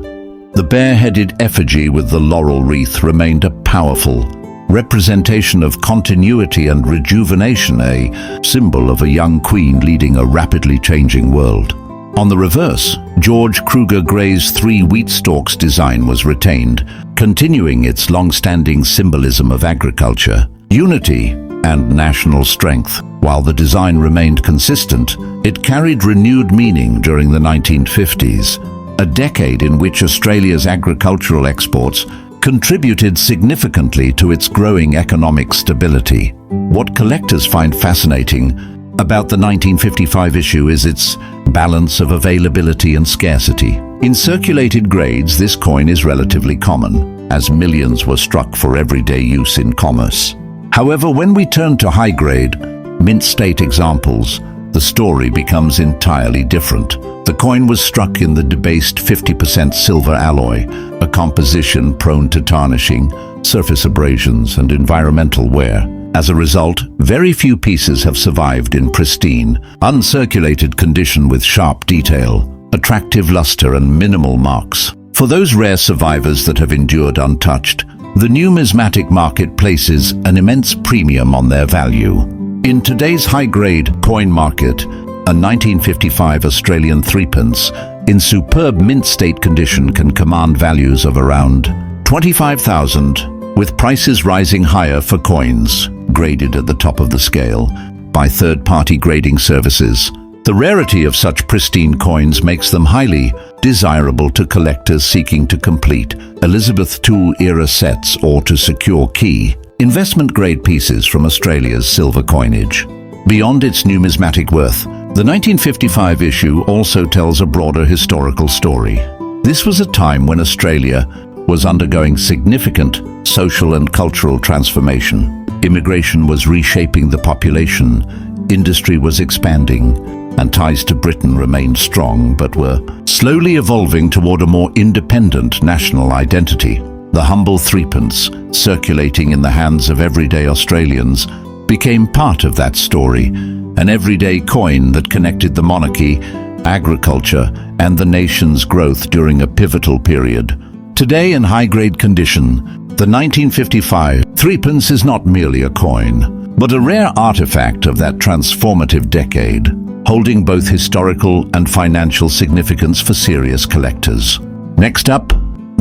The bare-headed effigy with the laurel wreath remained a powerful representation of continuity and rejuvenation, a symbol of a young queen leading a rapidly changing world. On the reverse, George Kruger Gray's three wheat stalks design was retained, continuing its long-standing symbolism of agriculture, unity, and national strength. While the design remained consistent, it carried renewed meaning during the 1950s, a decade in which Australia's agricultural exports contributed significantly to its growing economic stability. What collectors find fascinating about the 1955 issue is its balance of availability and scarcity. In circulated grades, this coin is relatively common, as millions were struck for everyday use in commerce. However, when we turn to high-grade, mint state examples, the story becomes entirely different. The coin was struck in the debased 50% silver alloy, a composition prone to tarnishing, surface abrasions, and environmental wear. As a result, very few pieces have survived in pristine, uncirculated condition with sharp detail, attractive luster, and minimal marks. For those rare survivors that have endured untouched, the numismatic market places an immense premium on their value. In today's high-grade coin market, a 1955 Australian threepence in superb mint state condition can command values of around 25,000, with prices rising higher for coins graded at the top of the scale by third-party grading services. The rarity of such pristine coins makes them highly desirable to collectors seeking to complete Elizabeth II-era sets or to secure key investment-grade pieces from Australia's silver coinage. Beyond its numismatic worth, the 1955 issue also tells a broader historical story. This was a time when Australia was undergoing significant social and cultural transformation. Immigration was reshaping the population, industry was expanding, and ties to Britain remained strong but were slowly evolving toward a more independent national identity. The humble threepence, circulating in the hands of everyday Australians, became part of that story, an everyday coin that connected the monarchy, agriculture, and the nation's growth during a pivotal period. Today, in high-grade condition, the 1955 threepence is not merely a coin, but a rare artifact of that transformative decade, holding both historical and financial significance for serious collectors. Next up,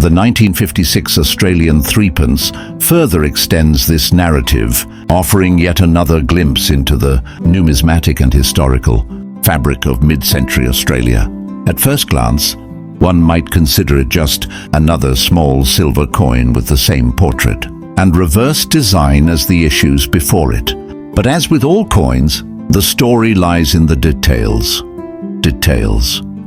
the 1956 Australian threepence further extends this narrative, offering yet another glimpse into the numismatic and historical fabric of mid-century Australia. At first glance, one might consider it just another small silver coin with the same portrait and reverse design as the issues before it. But as with all coins, the story lies in the details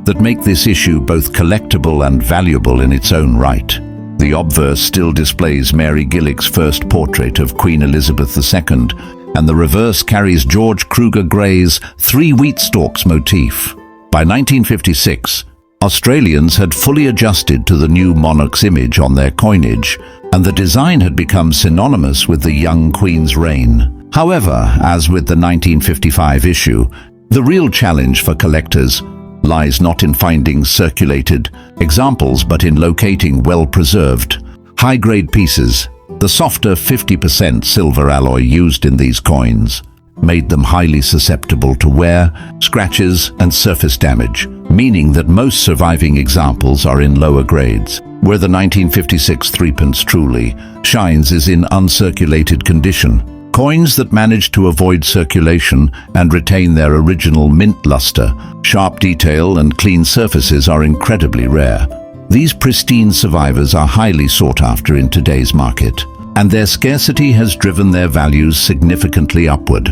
that make this issue both collectible and valuable in its own right. The obverse still displays Mary Gillick's first portrait of Queen Elizabeth II, and the reverse carries George Kruger Gray's 3 wheat stalks motif. By 1956, Australians had fully adjusted to the new monarch's image on their coinage, and the design had become synonymous with the young Queen's reign. However, as with the 1955 issue, the real challenge for collectors lies not in finding circulated examples but in locating well-preserved, high-grade pieces. The softer 50% silver alloy used in these coins made them highly susceptible to wear, scratches, and surface damage, meaning that most surviving examples are in lower grades. Where the 1956 threepence truly shines is in uncirculated condition. Coins that manage to avoid circulation and retain their original mint luster, sharp detail, and clean surfaces are incredibly rare. These pristine survivors are highly sought after in today's market, and their scarcity has driven their values significantly upward.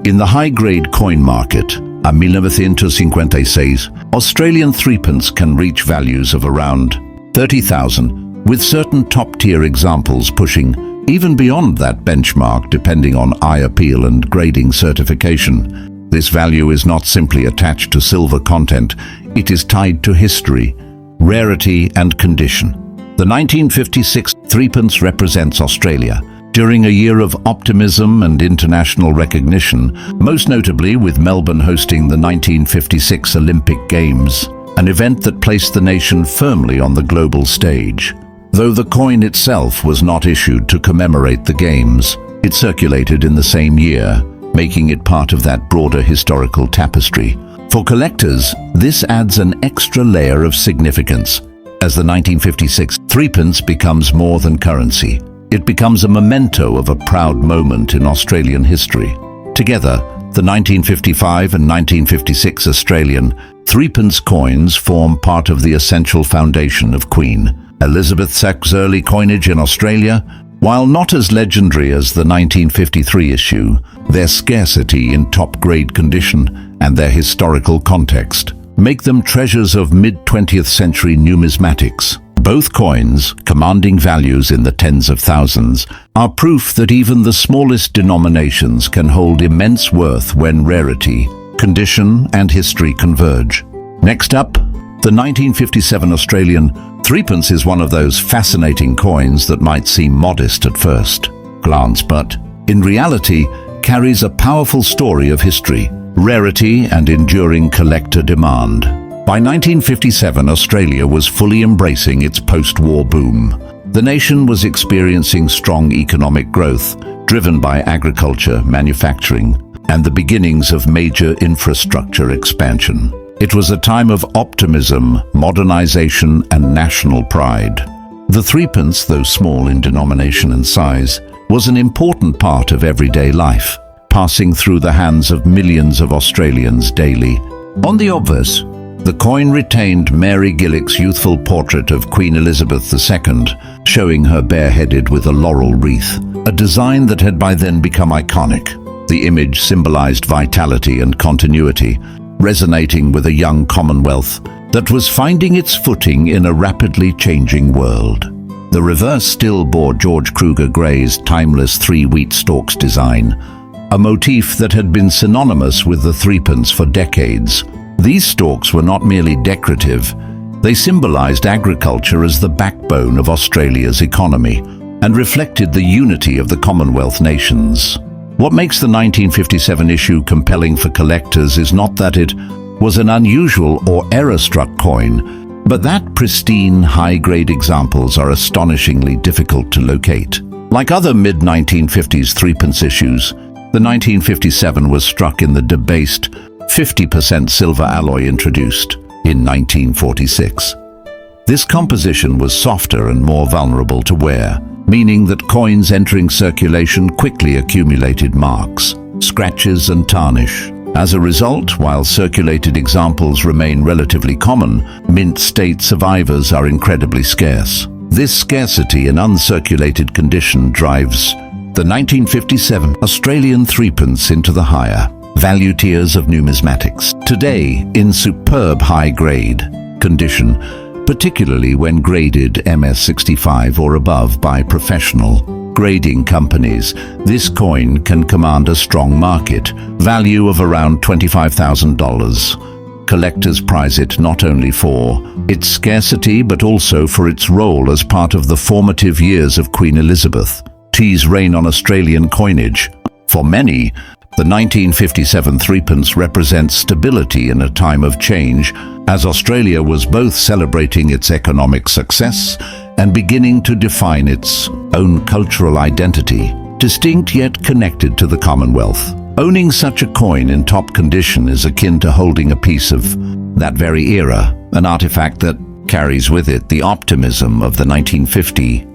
In the high-grade coin market, a 1956 Australian threepence can reach values of around 30,000, with certain top-tier examples pushing even beyond that benchmark depending on eye appeal and grading certification. This value is not simply attached to silver content, it is tied to history, rarity, and condition. The 1956 threepence represents Australia during a year of optimism and international recognition, most notably with Melbourne hosting the 1956 Olympic Games, an event that placed the nation firmly on the global stage. Though the coin itself was not issued to commemorate the Games, it circulated in the same year, making it part of that broader historical tapestry. For collectors, this adds an extra layer of significance. As the 1956 threepence becomes more than currency, it becomes a memento of a proud moment in Australian history. Together, the 1955 and 1956 Australian threepence coins form part of the essential foundation of Queen Elizabeth II's early coinage in Australia. While not as legendary as the 1953 issue, their scarcity in top-grade condition, and their historical context make them treasures of mid-20th century numismatics. Both coins, commanding values in the tens of thousands, are proof that even the smallest denominations can hold immense worth when rarity, condition, and history converge. Next up, the 1957 Australian threepence is one of those fascinating coins that might seem modest at first glance, but in reality carries a powerful story of history, rarity, and enduring collector demand. By 1957, Australia was fully embracing its post-war boom. The nation was experiencing strong economic growth, driven by agriculture, manufacturing, and the beginnings of major infrastructure expansion. It was a time of optimism, modernization, and national pride. The threepence, though small in denomination and size, was an important part of everyday life, passing through the hands of millions of Australians daily. On the obverse, the coin retained Mary Gillick's youthful portrait of Queen Elizabeth II, showing her bareheaded with a laurel wreath, a design that had by then become iconic. The image symbolized vitality and continuity, resonating with a young Commonwealth that was finding its footing in a rapidly changing world. The reverse still bore George Kruger Gray's timeless 3 wheat stalks design, a motif that had been synonymous with the threepence for decades. These stalks were not merely decorative, they symbolized agriculture as the backbone of Australia's economy and reflected the unity of the Commonwealth nations. What makes the 1957 issue compelling for collectors is not that it was an unusual or error-struck coin, but that pristine, high-grade examples are astonishingly difficult to locate. Like other mid-1950s threepence issues, the 1957 was struck in the debased 50% silver alloy introduced in 1946. This composition was softer and more vulnerable to wear, meaning that coins entering circulation quickly accumulated marks, scratches, and tarnish. As a result, while circulated examples remain relatively common, mint state survivors are incredibly scarce. This scarcity and uncirculated condition drives the 1957 Australian threepence into the higher value tiers of numismatics. Today, in superb high-grade condition, particularly when graded MS65 or above by professional grading companies, this coin can command a strong market value of around $25,000. Collectors prize it not only for its scarcity but also for its role as part of the formative years of Queen Elizabeth's reign on Australian coinage. For many, the 1957 threepence represents stability in a time of change, as Australia was both celebrating its economic success and beginning to define its own cultural identity, distinct yet connected to the Commonwealth. Owning such a coin in top condition is akin to holding a piece of that very era, an artifact that carries with it the optimism of the 1950s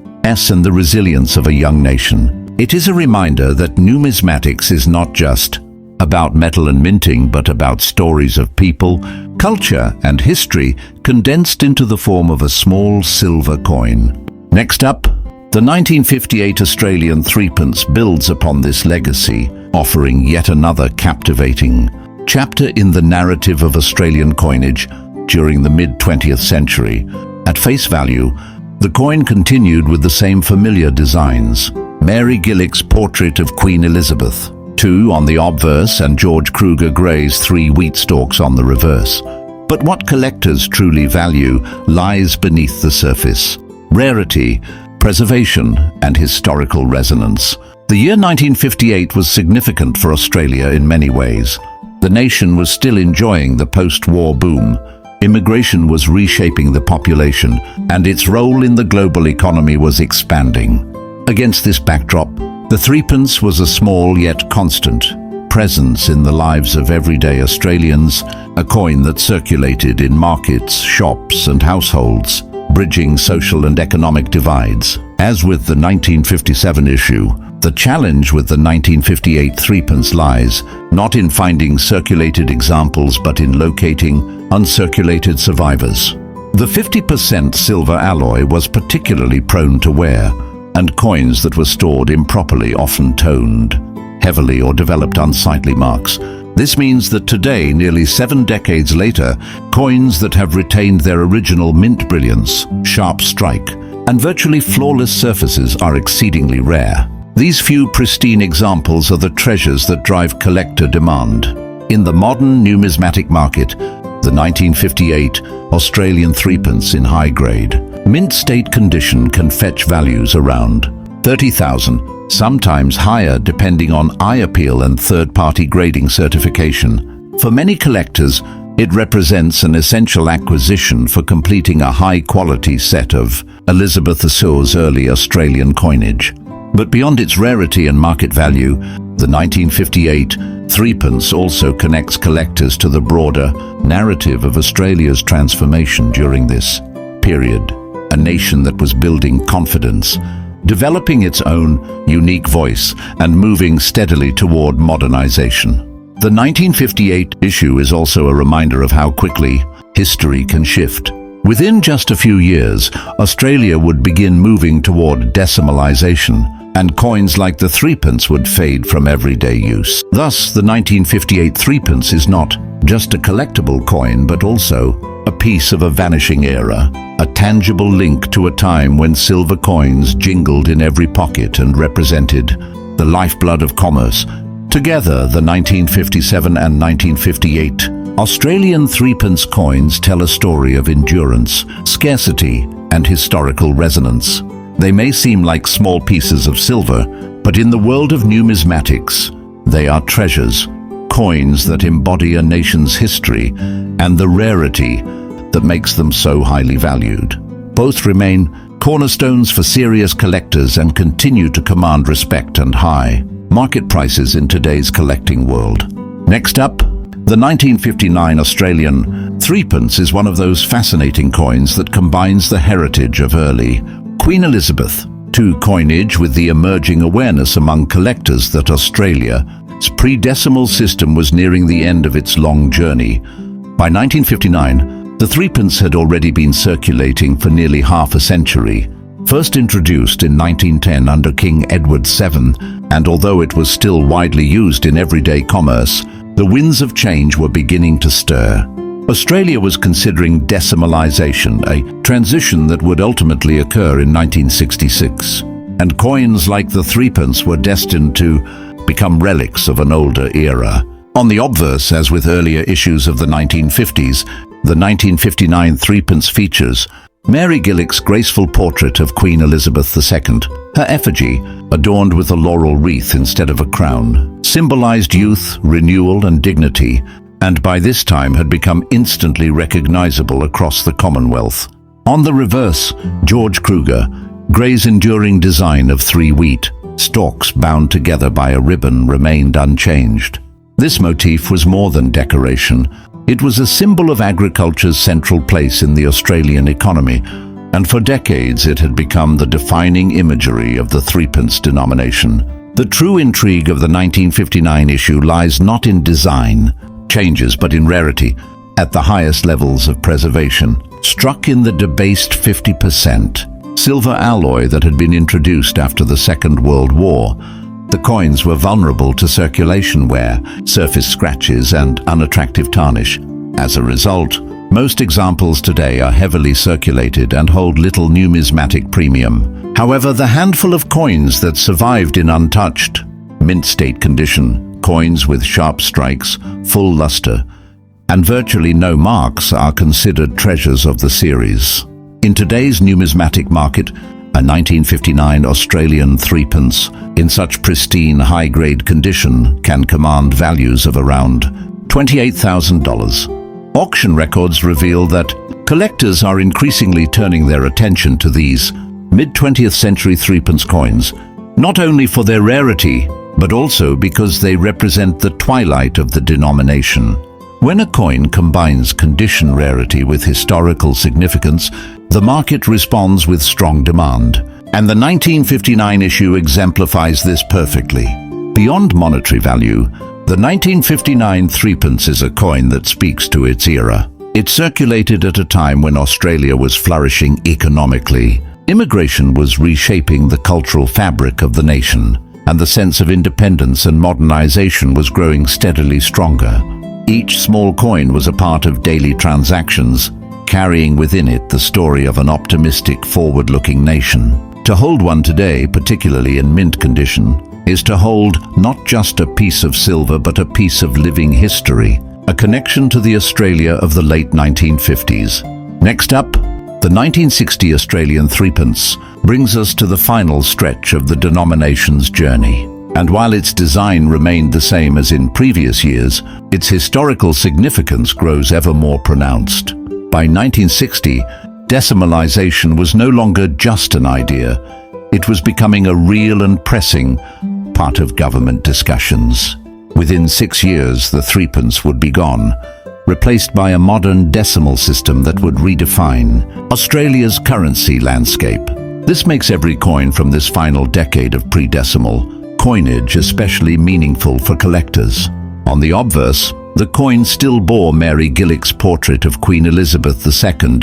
and the resilience of a young nation. It is a reminder that numismatics is not just about metal and minting, but about stories of people, culture, and history condensed into the form of a small silver coin. Next up, the 1958 Australian threepence builds upon this legacy, offering yet another captivating chapter in the narrative of Australian coinage during the mid-20th century. At face value, the coin continued with the same familiar designs: Mary Gillick's portrait of Queen Elizabeth II on the obverse and George Kruger Gray's 3 wheat stalks on the reverse. But what collectors truly value lies beneath the surface: rarity, preservation, and historical resonance. The year 1958 was significant for Australia in many ways. The nation was still enjoying the post-war boom. Immigration was reshaping the population, and its role in the global economy was expanding. Against this backdrop, the threepence was a small yet constant presence in the lives of everyday Australians, a coin that circulated in markets, shops, and households, bridging social and economic divides. As with the 1957 issue, the challenge with the 1958 threepence lies not in finding circulated examples but in locating uncirculated survivors. The 50% silver alloy was particularly prone to wear, and coins that were stored improperly often toned. heavily or developed unsightly marks. This means that today, nearly 7 decades later, coins that have retained their original mint brilliance, sharp strike, and virtually flawless surfaces are exceedingly rare. These few pristine examples are the treasures that drive collector demand. In the modern numismatic market, the 1958 Australian threepence in high grade, mint state condition can fetch values around 30,000, sometimes higher depending on eye appeal and third-party grading certification. For many collectors, it represents an essential acquisition for completing a high-quality set of Elizabeth II's early Australian coinage. But beyond its rarity and market value, the 1958 threepence also connects collectors to the broader narrative of Australia's transformation during this period, a nation that was building confidence, developing its own unique voice, and moving steadily toward modernization. The 1958 issue is also a reminder of how quickly history can shift. Within just a few years, Australia would begin moving toward decimalisation, and coins like the threepence would fade from everyday use. Thus, the 1958 threepence is not just a collectible coin, but also a piece of a vanishing era, a tangible link to a time when silver coins jingled in every pocket and represented the lifeblood of commerce. Together, the 1957 and 1958 Australian threepence coins tell a story of endurance, scarcity, and historical resonance. They may seem like small pieces of silver, but in the world of numismatics, they are treasures, coins that embody a nation's history and the rarity that makes them so highly valued. Both remain cornerstones for serious collectors and continue to command respect and high market prices in today's collecting world. Next up, the 1959 Australian threepence is one of those fascinating coins that combines the heritage of early Queen Elizabeth II coinage with the emerging awareness among collectors that Australia's pre-decimal system was nearing the end of its long journey. By 1959, the threepence had already been circulating for nearly half a century. First introduced in 1910 under King Edward VII, and although it was still widely used in everyday commerce, the winds of change were beginning to stir. Australia was considering decimalisation, a transition that would ultimately occur in 1966. And coins like the threepence were destined to become relics of an older era. On the obverse, as with earlier issues of the 1950s, the 1959 threepence features Mary Gillick's graceful portrait of Queen Elizabeth II. Her effigy, adorned with a laurel wreath instead of a crown, symbolized youth, renewal, and dignity, and by this time had become instantly recognizable across the Commonwealth. On the reverse, George Kruger, Gray's enduring design of 3 wheat stalks bound together by a ribbon, remained unchanged. This motif was more than decoration. It was a symbol of agriculture's central place in the Australian economy, and for decades it had become the defining imagery of the threepence denomination. The true intrigue of the 1959 issue lies not in design changes, but in rarity, at the highest levels of preservation. Struck in the debased 50% silver alloy that had been introduced after the Second World War, the coins were vulnerable to circulation wear, surface scratches, and unattractive tarnish. As a result, most examples today are heavily circulated and hold little numismatic premium. However, the handful of coins that survived in untouched, mint state condition, coins with sharp strikes, full luster, and virtually no marks are considered treasures of the series. In today's numismatic market, a 1959 Australian threepence in such pristine high-grade condition can command values of around $28,000. Auction records reveal that collectors are increasingly turning their attention to these mid-20th century threepence coins, not only for their rarity, but also because they represent the twilight of the denomination. When a coin combines condition rarity with historical significance, the market responds with strong demand, and the 1959 issue exemplifies this perfectly. Beyond monetary value, the 1959 threepence is a coin that speaks to its era. It circulated at a time when Australia was flourishing economically. Immigration was reshaping the cultural fabric of the nation, and the sense of independence and modernization was growing steadily stronger. Each small coin was a part of daily transactions, carrying within it the story of an optimistic, forward-looking nation. To hold one today, particularly in mint condition, is to hold not just a piece of silver but a piece of living history, a connection to the Australia of the late 1950s. Next up, the 1960 Australian threepence brings us to the final stretch of the denomination's journey. And while its design remained the same as in previous years, its historical significance grows ever more pronounced. By 1960, decimalisation was no longer just an idea. It was becoming a real and pressing part of government discussions. Within 6 years, the threepence would be gone, replaced by a modern decimal system that would redefine Australia's currency landscape. This makes every coin from this final decade of pre-decimal coinage especially meaningful for collectors. On the obverse, the coin still bore Mary Gillick's portrait of Queen Elizabeth II,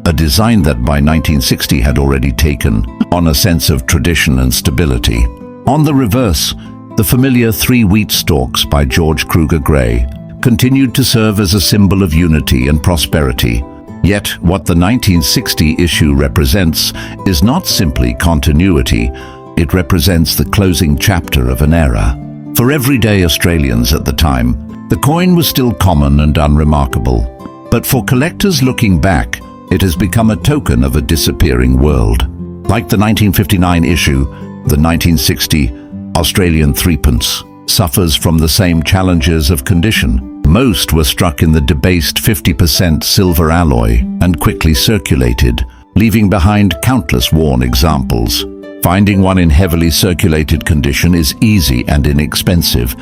a design that by 1960 had already taken on a sense of tradition and stability. On the reverse, the familiar 3 wheat stalks by George Kruger Gray continued to serve as a symbol of unity and prosperity. Yet, what the 1960 issue represents is not simply continuity, it represents the closing chapter of an era. For everyday Australians at the time, the coin was still common and unremarkable. But for collectors looking back, it has become a token of a disappearing world. Like the 1959 issue, the 1960 Australian threepence suffers from the same challenges of condition. Most were struck in the debased 50% silver alloy and quickly circulated, leaving behind countless worn examples. Finding one in heavily circulated condition is easy and inexpensive,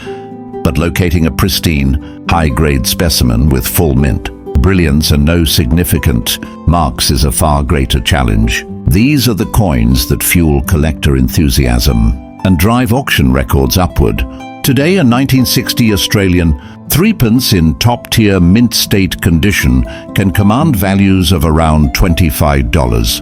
but locating a pristine, high-grade specimen with full mint, brilliance and no significant marks is a far greater challenge. These are the coins that fuel collector enthusiasm and drive auction records upward. Today, a 1960 Australian threepence in top-tier mint state condition can command values of around $25.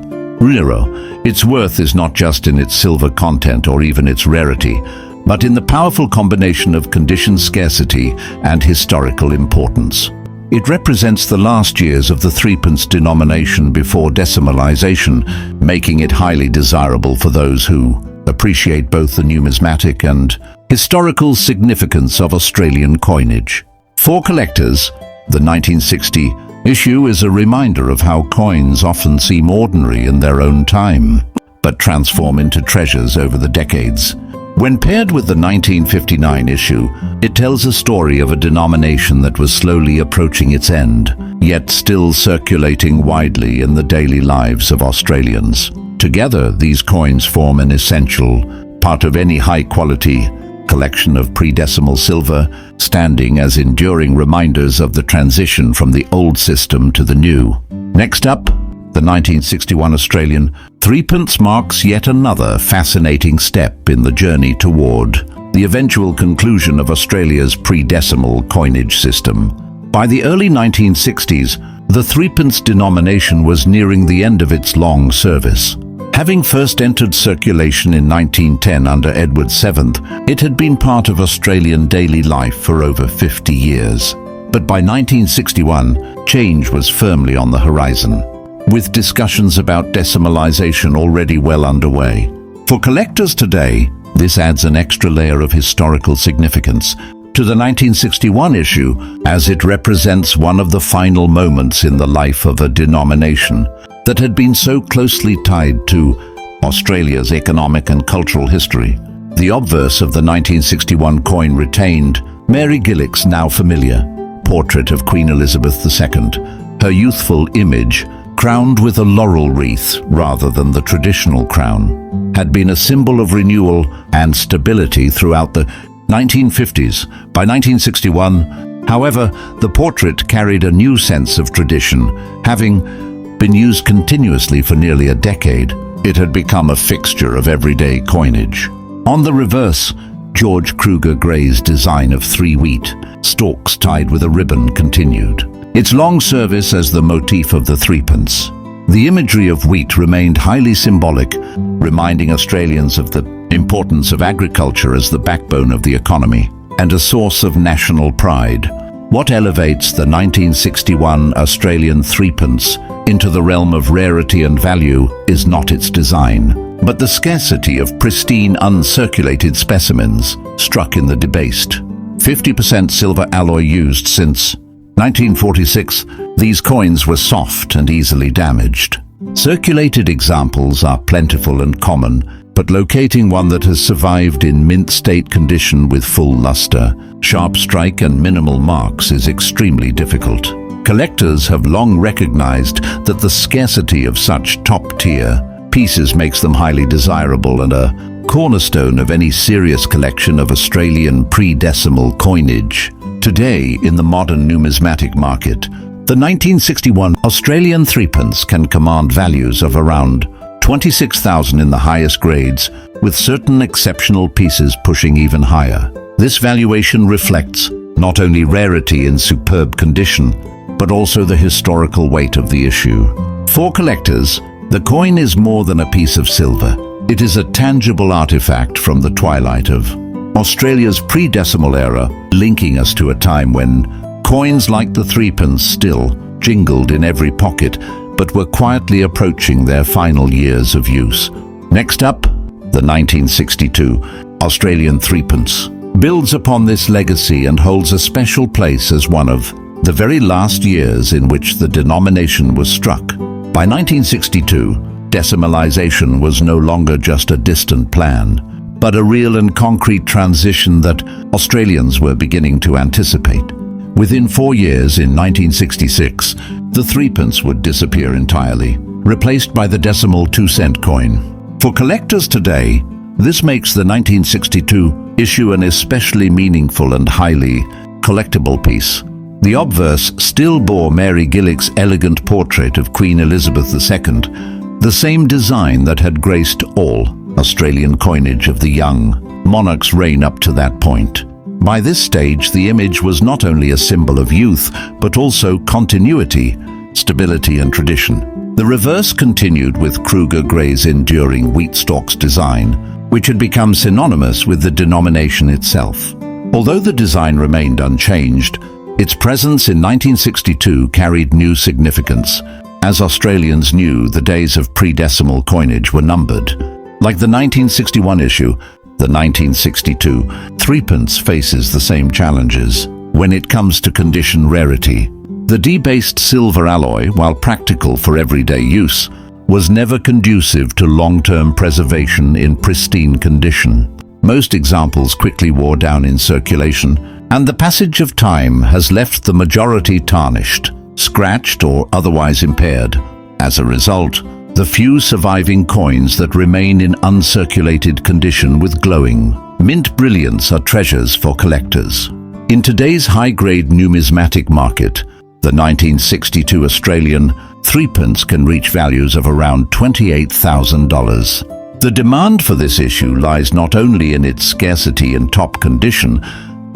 Its worth is not just in its silver content or even its rarity, but in the powerful combination of condition scarcity and historical importance. It represents the last years of the threepence denomination before decimalisation, making it highly desirable for those who appreciate both the numismatic and historical significance of Australian coinage. For collectors, the 1960 issue is a reminder of how coins often seem ordinary in their own time, but transform into treasures over the decades. When paired with the 1959 issue, it tells a story of a denomination that was slowly approaching its end, yet still circulating widely in the daily lives of Australians. Together, these coins form an essential part of any high-quality collection of pre-decimal silver, standing as enduring reminders of the transition from the old system to the new. Next up, the 1961 Australian threepence marks yet another fascinating step in the journey toward the eventual conclusion of Australia's pre-decimal coinage system. By the early 1960s, the threepence denomination was nearing the end of its long service. Having first entered circulation in 1910 under Edward VII, it had been part of Australian daily life for over 50 years. But by 1961, change was firmly on the horizon, with discussions about decimalisation already well underway. For collectors today, this adds an extra layer of historical significance to the 1961 issue, as it represents one of the final moments in the life of a denomination that had been so closely tied to Australia's economic and cultural history. The obverse of the 1961 coin retained Mary Gillick's now familiar portrait of Queen Elizabeth II, her youthful image, crowned with a laurel wreath rather than the traditional crown, had been a symbol of renewal and stability throughout the 1950s. By 1961, however, the portrait carried a new sense of tradition. Having been used continuously for nearly a decade, it had become a fixture of everyday coinage. On the reverse, George Kruger Gray's design of 3 wheat stalks tied with a ribbon continued its long service as the motif of the threepence. The imagery of wheat remained highly symbolic, reminding Australians of the importance of agriculture as the backbone of the economy, and a source of national pride. What elevates the 1961 Australian threepence into the realm of rarity and value is not its design, but the scarcity of pristine uncirculated specimens struck in the debased 50% silver alloy used since 1946. These coins were soft and easily damaged. Circulated examples are plentiful and common, but locating one that has survived in mint state condition with full luster, sharp strike and minimal marks is extremely difficult. Collectors have long recognized that the scarcity of such top-tier pieces makes them highly desirable and a cornerstone of any serious collection of Australian pre-decimal coinage. Today, in the modern numismatic market, the 1961 Australian threepence can command values of around 26,000 in the highest grades, with certain exceptional pieces pushing even higher. This valuation reflects not only rarity in superb condition, but also the historical weight of the issue. For collectors, the coin is more than a piece of silver. It is a tangible artifact from the twilight of Australia's pre-decimal era, linking us to a time when coins like the threepence still jingled in every pocket, but were quietly approaching their final years of use. Next up, the 1962 Australian threepence builds upon this legacy and holds a special place as one of the very last years in which the denomination was struck. By 1962, decimalisation was no longer just a distant plan, but a real and concrete transition that Australians were beginning to anticipate. Within 4 years, in 1966, the threepence would disappear entirely, replaced by the decimal 2-cent coin. For collectors today, this makes the 1962 issue an especially meaningful and highly collectible piece. The obverse still bore Mary Gillick's elegant portrait of Queen Elizabeth II, the same design that had graced all Australian coinage of the young monarch's reign up to that point. By this stage, the image was not only a symbol of youth, but also continuity, stability and tradition. The reverse continued with Kruger Gray's enduring wheat stalks design, which had become synonymous with the denomination itself. Although the design remained unchanged, its presence in 1962 carried new significance, as Australians knew the days of pre-decimal coinage were numbered. Like the 1961 issue, the 1962 threepence faces the same challenges when it comes to condition rarity. The debased silver alloy, while practical for everyday use, was never conducive to long-term preservation in pristine condition. Most examples quickly wore down in circulation, and the passage of time has left the majority tarnished, scratched or otherwise impaired. As a result, the few surviving coins that remain in uncirculated condition with glowing mint brilliance are treasures for collectors. In today's high-grade numismatic market, the 1962 Australian threepence can reach values of around $28,000. The demand for this issue lies not only in its scarcity and top condition,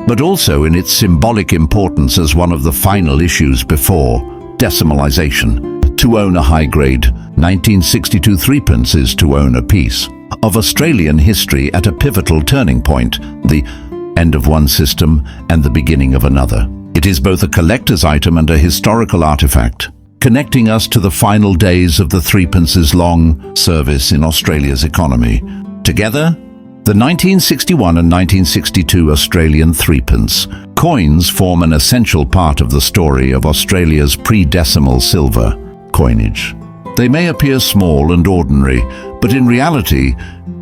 but also in its symbolic importance as one of the final issues before decimalisation. To own a high-grade 1962 threepence is to own a piece of Australian history at a pivotal turning point, the end of one system and the beginning of another. It is both a collector's item and a historical artifact, connecting us to the final days of the threepence's long service in Australia's economy. Together, the 1961 and 1962 Australian threepence coins form an essential part of the story of Australia's pre-decimal silver coinage. They may appear small and ordinary, but in reality,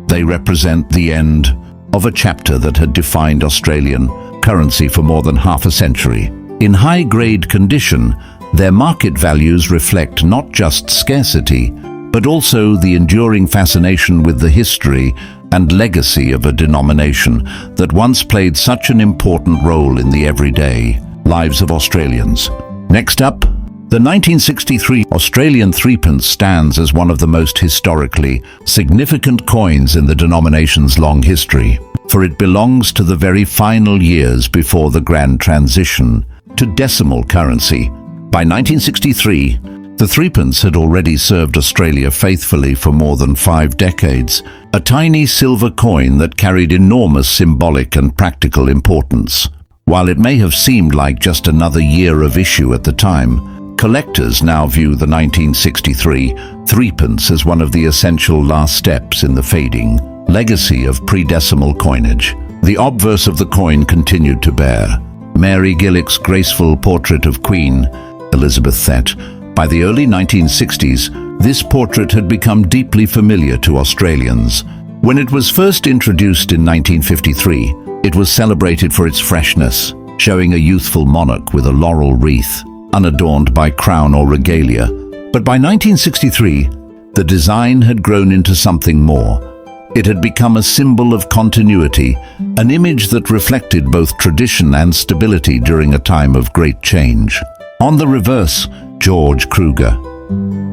they represent the end of a chapter that had defined Australian currency for more than half a century. In high-grade condition, their market values reflect not just scarcity, but also the enduring fascination with the history and legacy of a denomination that once played such an important role in the everyday lives of Australians. Next up, the 1963 Australian threepence stands as one of the most historically significant coins in the denomination's long history, for it belongs to the very final years before the grand transition to decimal currency. By 1963, The threepence had already served Australia faithfully for more than 5 decades, a tiny silver coin that carried enormous symbolic and practical importance. While it may have seemed like just another year of issue at the time, collectors now view the 1963 threepence as one of the essential last steps in the fading legacy of pre-decimal coinage. The obverse of the coin continued to bear Mary Gillick's graceful portrait of Queen Elizabeth II. By the early 1960s, this portrait had become deeply familiar to Australians. When it was first introduced in 1953, it was celebrated for its freshness, showing a youthful monarch with a laurel wreath, unadorned by crown or regalia. But by 1963, the design had grown into something more. It had become a symbol of continuity, an image that reflected both tradition and stability during a time of great change. On the reverse, George Kruger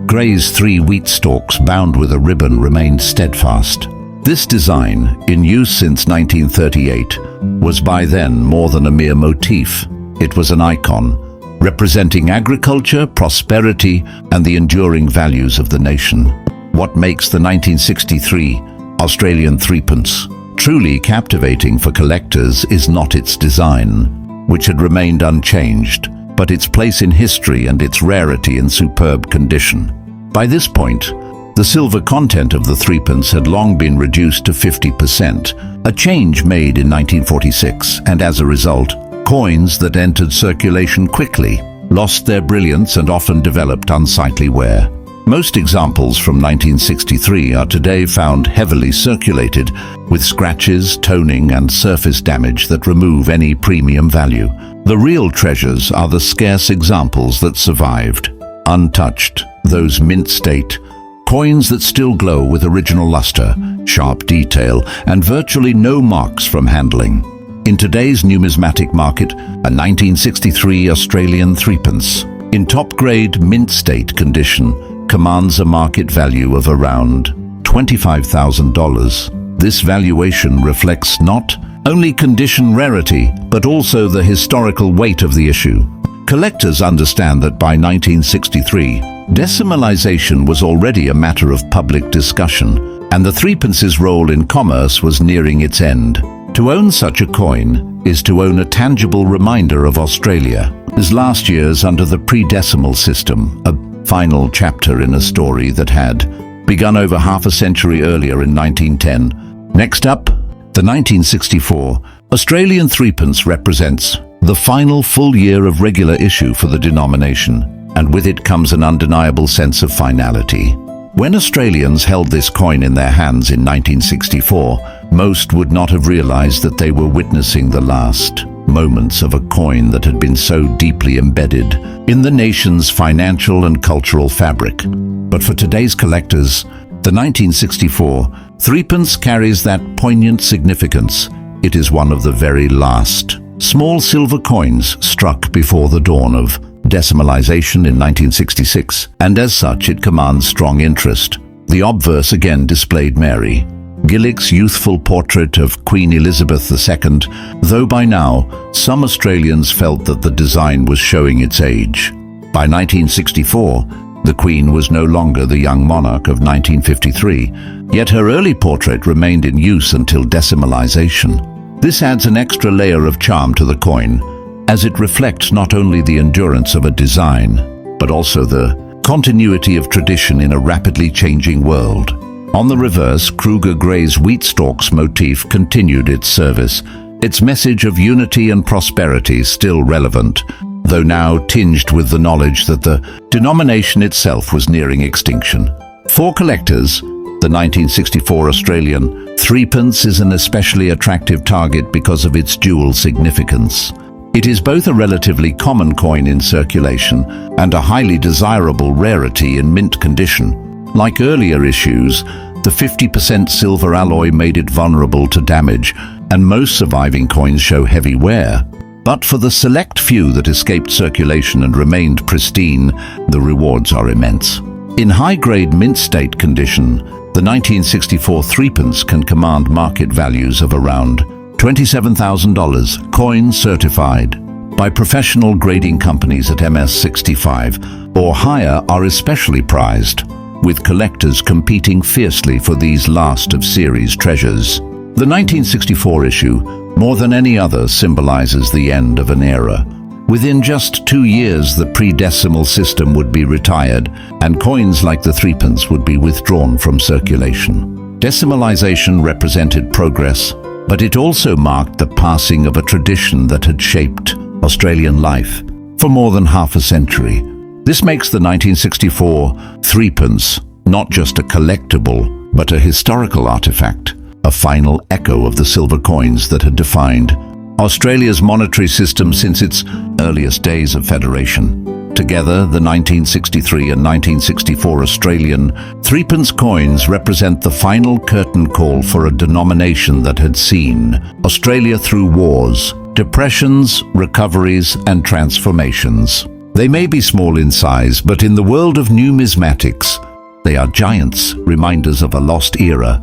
Gray's 3 wheat stalks bound with a ribbon remained steadfast. This design, in use since 1938, was by then more than a mere motif. It was an icon, representing agriculture, prosperity, and the enduring values of the nation. What makes the 1963 Australian threepence truly captivating for collectors is not its design, which had remained unchanged, but its place in history and its rarity in superb condition. By this point, the silver content of the threepence had long been reduced to 50%, a change made in 1946, and as a result, coins that entered circulation quickly lost their brilliance and often developed unsightly wear. Most examples from 1963 are today found heavily circulated, with scratches, toning, and surface damage that remove any premium value. The real treasures are the scarce examples that survived, untouched, those mint-state, coins that still glow with original luster, sharp detail, and virtually no marks from handling. In today's numismatic market, a 1963 Australian threepence, in top-grade mint-state condition, commands a market value of around $25,000. This valuation reflects not only condition rarity, but also the historical weight of the issue. Collectors understand that by 1963, decimalization was already a matter of public discussion, and the threepence's role in commerce was nearing its end. To own such a coin is to own a tangible reminder of Australia's last years under the pre-decimal system, a final chapter in a story that had begun over half a century earlier in 1910. Next up, the 1964 Australian threepence represents the final full year of regular issue for the denomination, and with it comes an undeniable sense of finality. When Australians held this coin in their hands in 1964, most would not have realized that they were witnessing the last moments of a coin that had been so deeply embedded in the nation's financial and cultural fabric. But for today's collectors, the 1964 threepence carries that poignant significance. It is one of the very last small silver coins struck before the dawn of decimalization in 1966, and as such it commands strong interest. The obverse again displayed Mary Gillick's youthful portrait of Queen Elizabeth II, though by now some Australians felt that the design was showing its age. By 1964, the Queen was no longer the young monarch of 1953, yet her early portrait remained in use until decimalization. This adds an extra layer of charm to the coin, as it reflects not only the endurance of a design, but also the continuity of tradition in a rapidly changing world. On the reverse, Kruger Gray's wheat stalks motif continued its service, its message of unity and prosperity still relevant, though now tinged with the knowledge that the denomination itself was nearing extinction. For collectors, the 1964 Australian threepence is an especially attractive target because of its dual significance. It is both a relatively common coin in circulation and a highly desirable rarity in mint condition. Like earlier issues, the 50% silver alloy made it vulnerable to damage, and most surviving coins show heavy wear. But for the select few that escaped circulation and remained pristine, the rewards are immense. In high-grade mint state condition, the 1964 threepence can command market values of around $27,000, coin certified. by professional grading companies at MS65 or higher are especially prized, with collectors competing fiercely for these last-of-series treasures. The 1964 issue, more than any other, symbolizes the end of an era. Within just 2 years, the pre-decimal system would be retired, and coins like the threepence would be withdrawn from circulation. Decimalization represented progress, but it also marked the passing of a tradition that had shaped Australian life for more than half a century. This makes the 1964 threepence not just a collectible, but a historical artifact, a final echo of the silver coins that had defined Australia's monetary system since its earliest days of federation. Together, the 1963 and 1964 Australian threepence coins represent the final curtain call for a denomination that had seen Australia through wars, depressions, recoveries, and transformations. They may be small in size, but in the world of numismatics, they are giants, reminders of a lost era,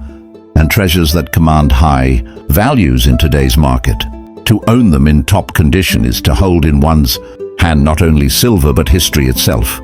and treasures that command high values in today's market. To own them in top condition is to hold in one's hand not only silver but history itself.